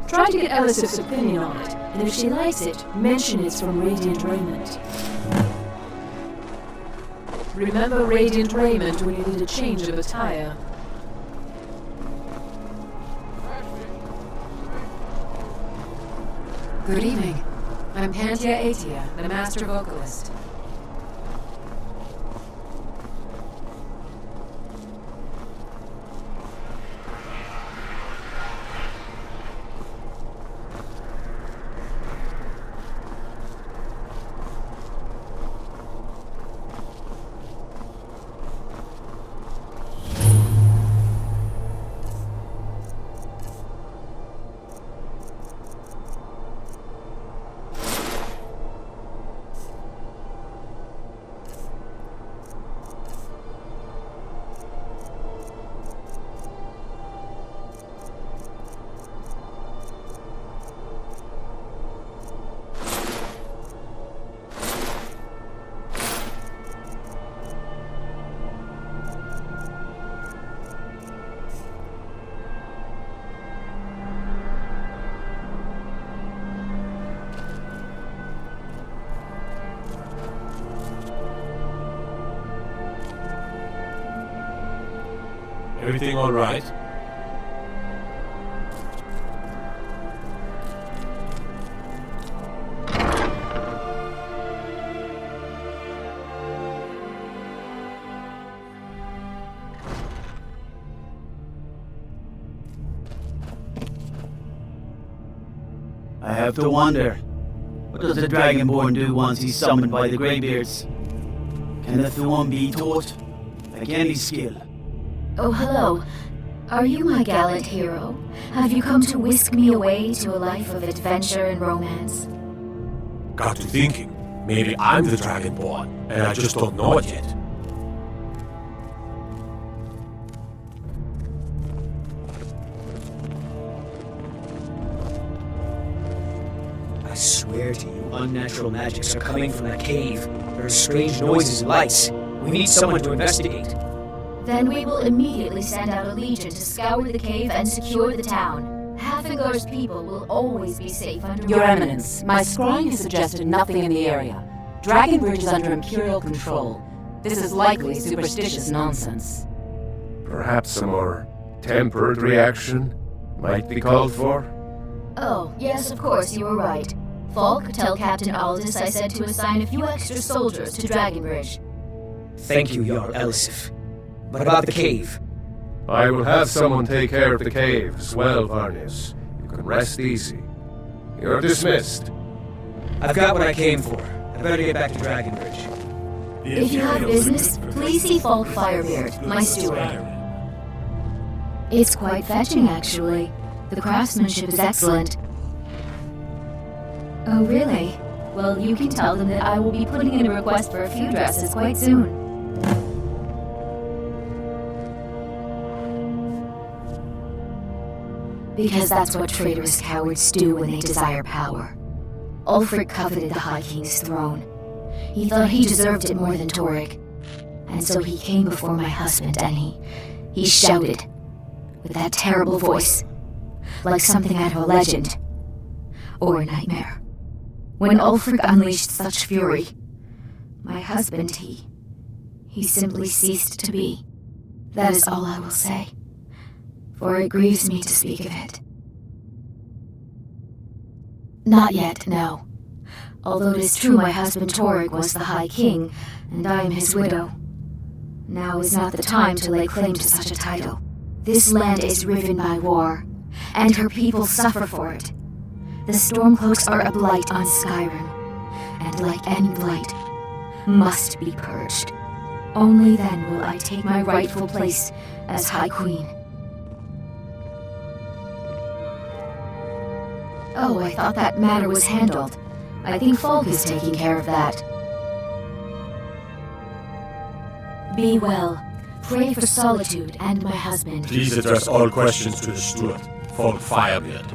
Try to get Elisif's opinion on it, and if she likes it, mention it's from Radiant Raiment. Remember Radiant Raiment when you need a change of attire. Good evening. I'm Pantia Atia, the master vocalist. Everything all right? I have to wonder, what does the Dragonborn do once he's summoned by the greybeards? Can the Thuum be taught? Like any skill? Oh, hello. Are you my gallant hero? Have you come to whisk me away to a life of adventure and romance? Got to thinking, maybe I'm the Dragonborn, and I just don't know it yet. I swear to you, unnatural magics are coming from that cave. There are strange noises and lights. We need someone to investigate. Then we will immediately send out a legion to scour the cave and secure the town. Hafingar's people will always be safe under Your Eminence, my scrying has suggested nothing in the area. Dragonbridge is under Imperial control. This is likely superstitious nonsense. Perhaps a more tempered reaction might be called for? Oh, yes, of course, you were right. Falk, tell Captain Aldous I said to assign a few extra soldiers to Dragonbridge. Thank you, Jarl Elisif. But about the cave? I will have someone take care of the cave as well, Varnius. You can rest easy. You're dismissed. I've got what I came for. I better get back to Dragonbridge. If you have business, please see Falk Firebeard, my steward. It's quite fetching, actually. The craftsmanship is excellent. Oh, really? Well, you can tell them that I will be putting in a request for a few dresses quite soon. Because that's what traitorous cowards do when they desire power. Ulfric coveted the High King's throne. He thought he deserved it more than Torrik. And so he came before my husband and he shouted, with that terrible voice, like something out of a legend, or a nightmare. When Ulfric unleashed such fury, my husband, he simply ceased to be. That is all I will say, for it grieves me to speak of it. Not yet, no. Although it is true my husband Torrik was the High King, and I am his widow. Now is not the time to lay claim to such a title. This land is riven by war, and her people suffer for it. The Stormcloaks are a blight on Skyrim, and like any blight, must be purged. Only then will I take my rightful place as High Queen. Oh, I thought that matter was handled. I think Folk is taking care of that. Be well. Pray for Solitude and my husband. Please address all questions to the steward, Folk Firebeard.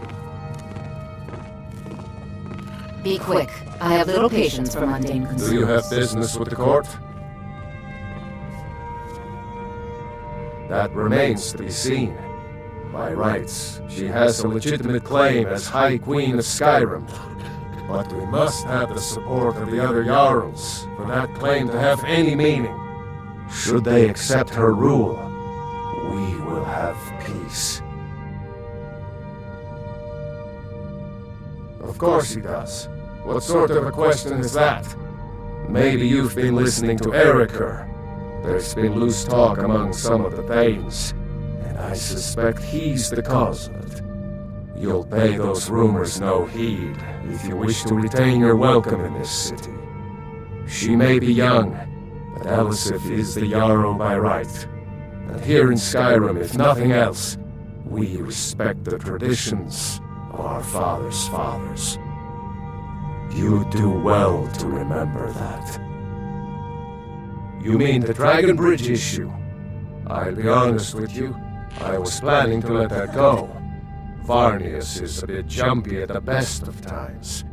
Be quick. I have little patience for mundane concerns. Do you have business with the court? That remains to be seen. By rights, she has a legitimate claim as High Queen of Skyrim. But we must have the support of the other Jarls for that claim to have any meaning. Should they accept her rule, we will have peace. Of course he does. What sort of a question is that? Maybe you've been listening to Ericur. There's been loose talk among some of the Thanes, and I suspect he's the cause of it. You'll pay those rumors no heed if you wish to retain your welcome in this city. She may be young, but Elisif is the Jarl by right. And here in Skyrim, if nothing else, we respect the traditions of our fathers' fathers. You do well to remember that. You mean the Dragon Bridge issue? I'll be honest with you, I was planning to let that go. Varnius is a bit jumpy at the best of times.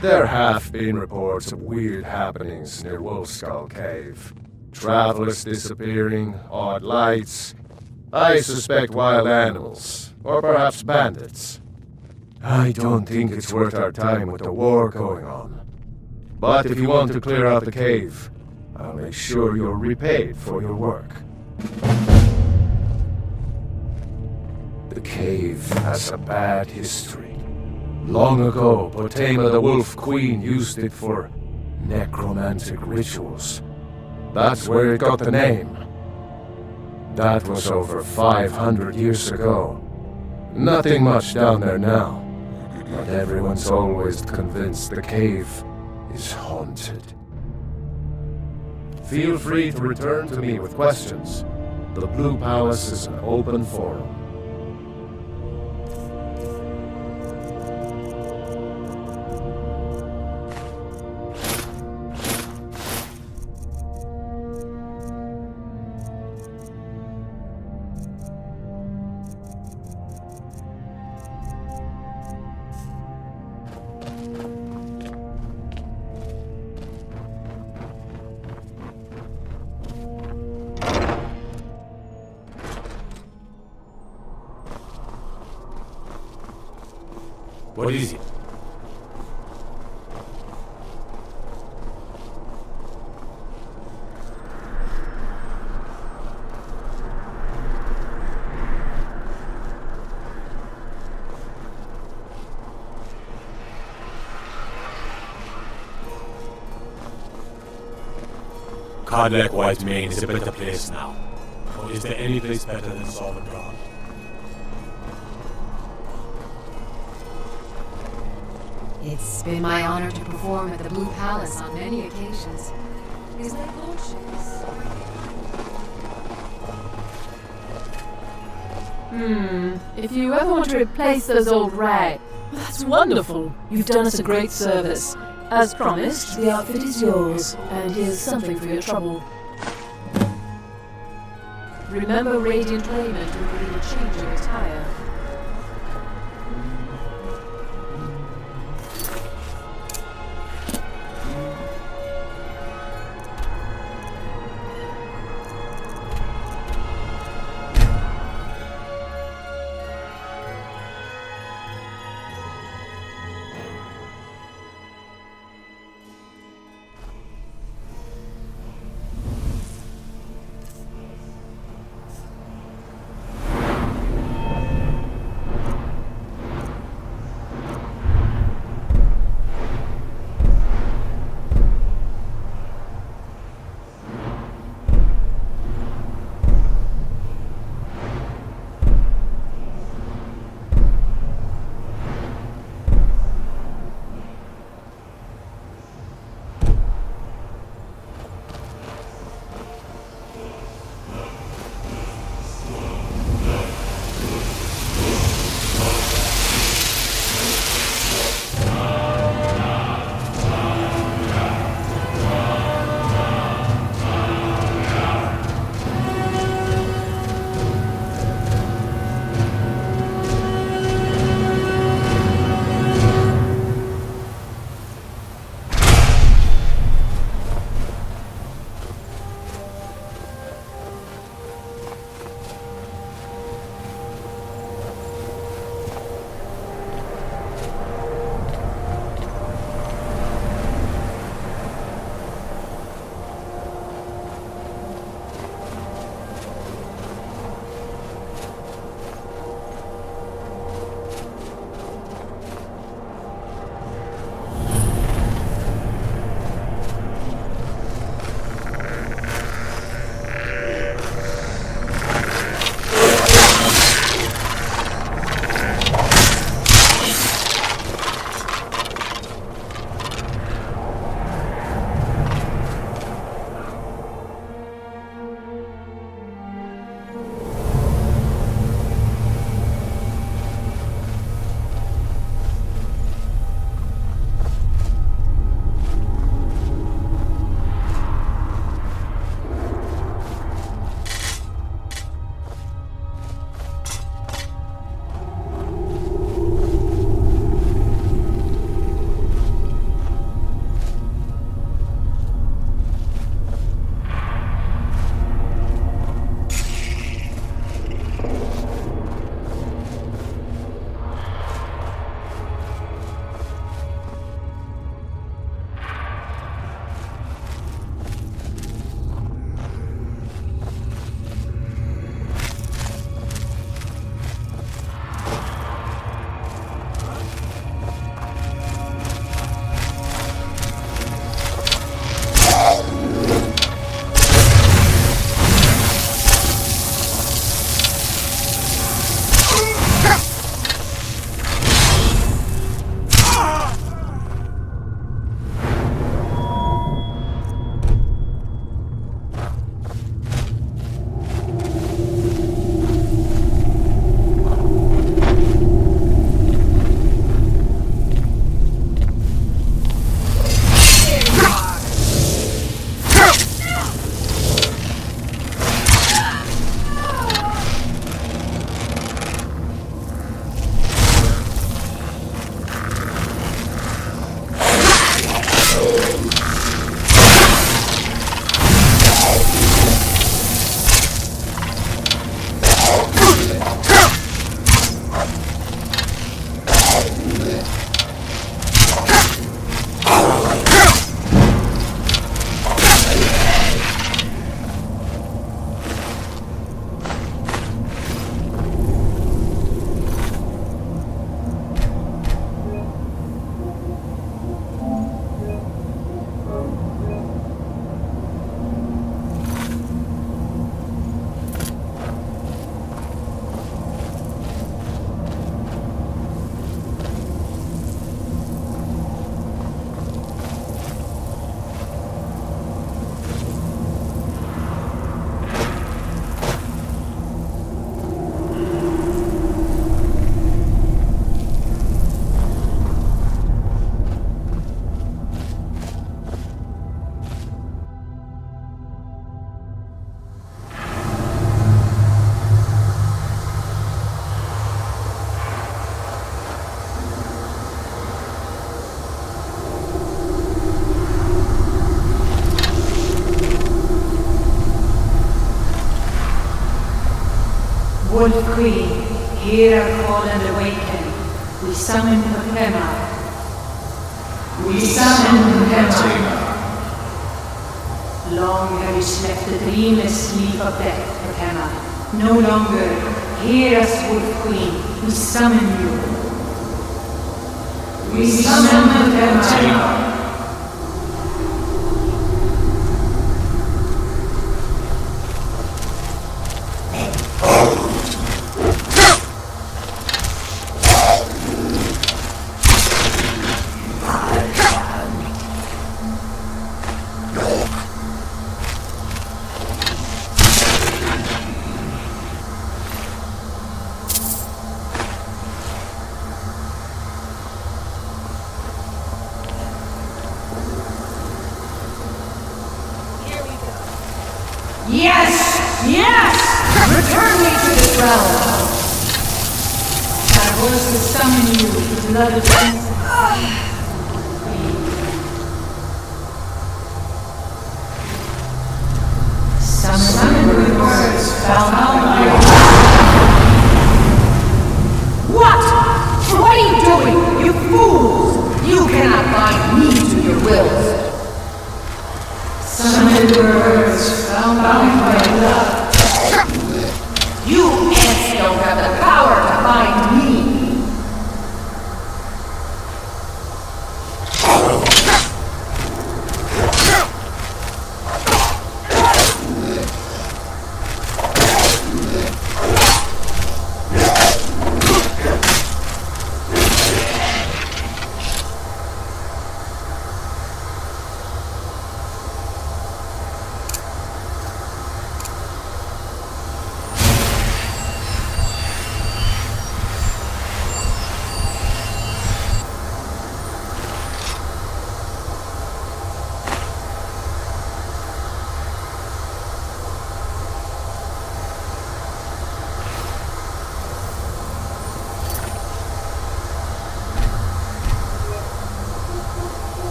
There have been reports of weird happenings near Wolfskull Cave. Travelers disappearing, odd lights. I suspect wild animals, or perhaps bandits. I don't think it's worth our time with the war going on. But if you want to clear out the cave, I'll make sure you're repaid for your work. The cave has a bad history. Long ago, Potema the Wolf Queen used it for necromantic rituals. That's where it got the name. That was over 500 years ago. Nothing much down there now, but everyone's always convinced the cave is haunted. Feel free to return to me with questions. The Blue Palace is an open forum. What is it? Cardlack Whitemane is a better place now. Or is there any place better than Solitude? It's been my honor to perform at the Blue Palace on many occasions. His late lordship is... If you ever want to replace those old rags... That's wonderful! You've done us a great service. As promised, the outfit is yours, and here's something for your trouble. Remember Radiant Raiment when you need a change of attire. Wolf Queen, hear our call and awaken. We summon Pema. We summon Pema. Long have you slept the dreamless sleep of death, Pema. No longer. Hear us, Wolf Queen. We summon you. We summon Pema. Yes! Yes! Return me to this realm! Our voices summon you to blood of Jesus. Summon with words, What? What are you doing, you fools? You cannot bind me to your wills. Summon words, bound by blood. You ants don't have the power to bind me.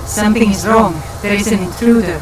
Something is wrong. There is an intruder.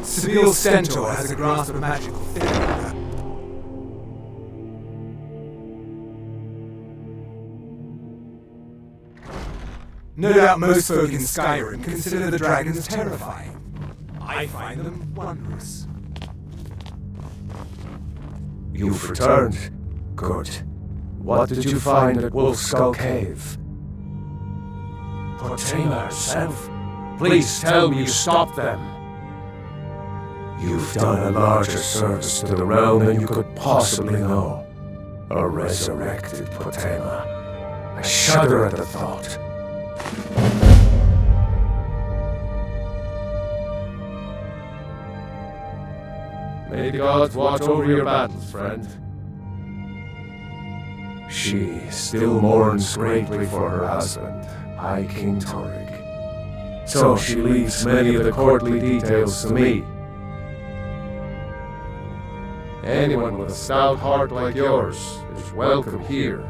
Seville Centaur has a grasp of magical theory. No doubt most folk in Skyrim consider the dragons terrifying. I find them wondrous. You've returned. Good. What did you find at Wolf Skull Cave? Potema herself. Please tell me you stopped them. You've done a larger service to the realm than you could possibly know. A resurrected Potema. I shudder at the thought. May the gods watch over your battles, friend. She still mourns greatly for her husband, High King Torrig. So she leaves many of the courtly details to me. Anyone with a stout heart like yours is welcome here.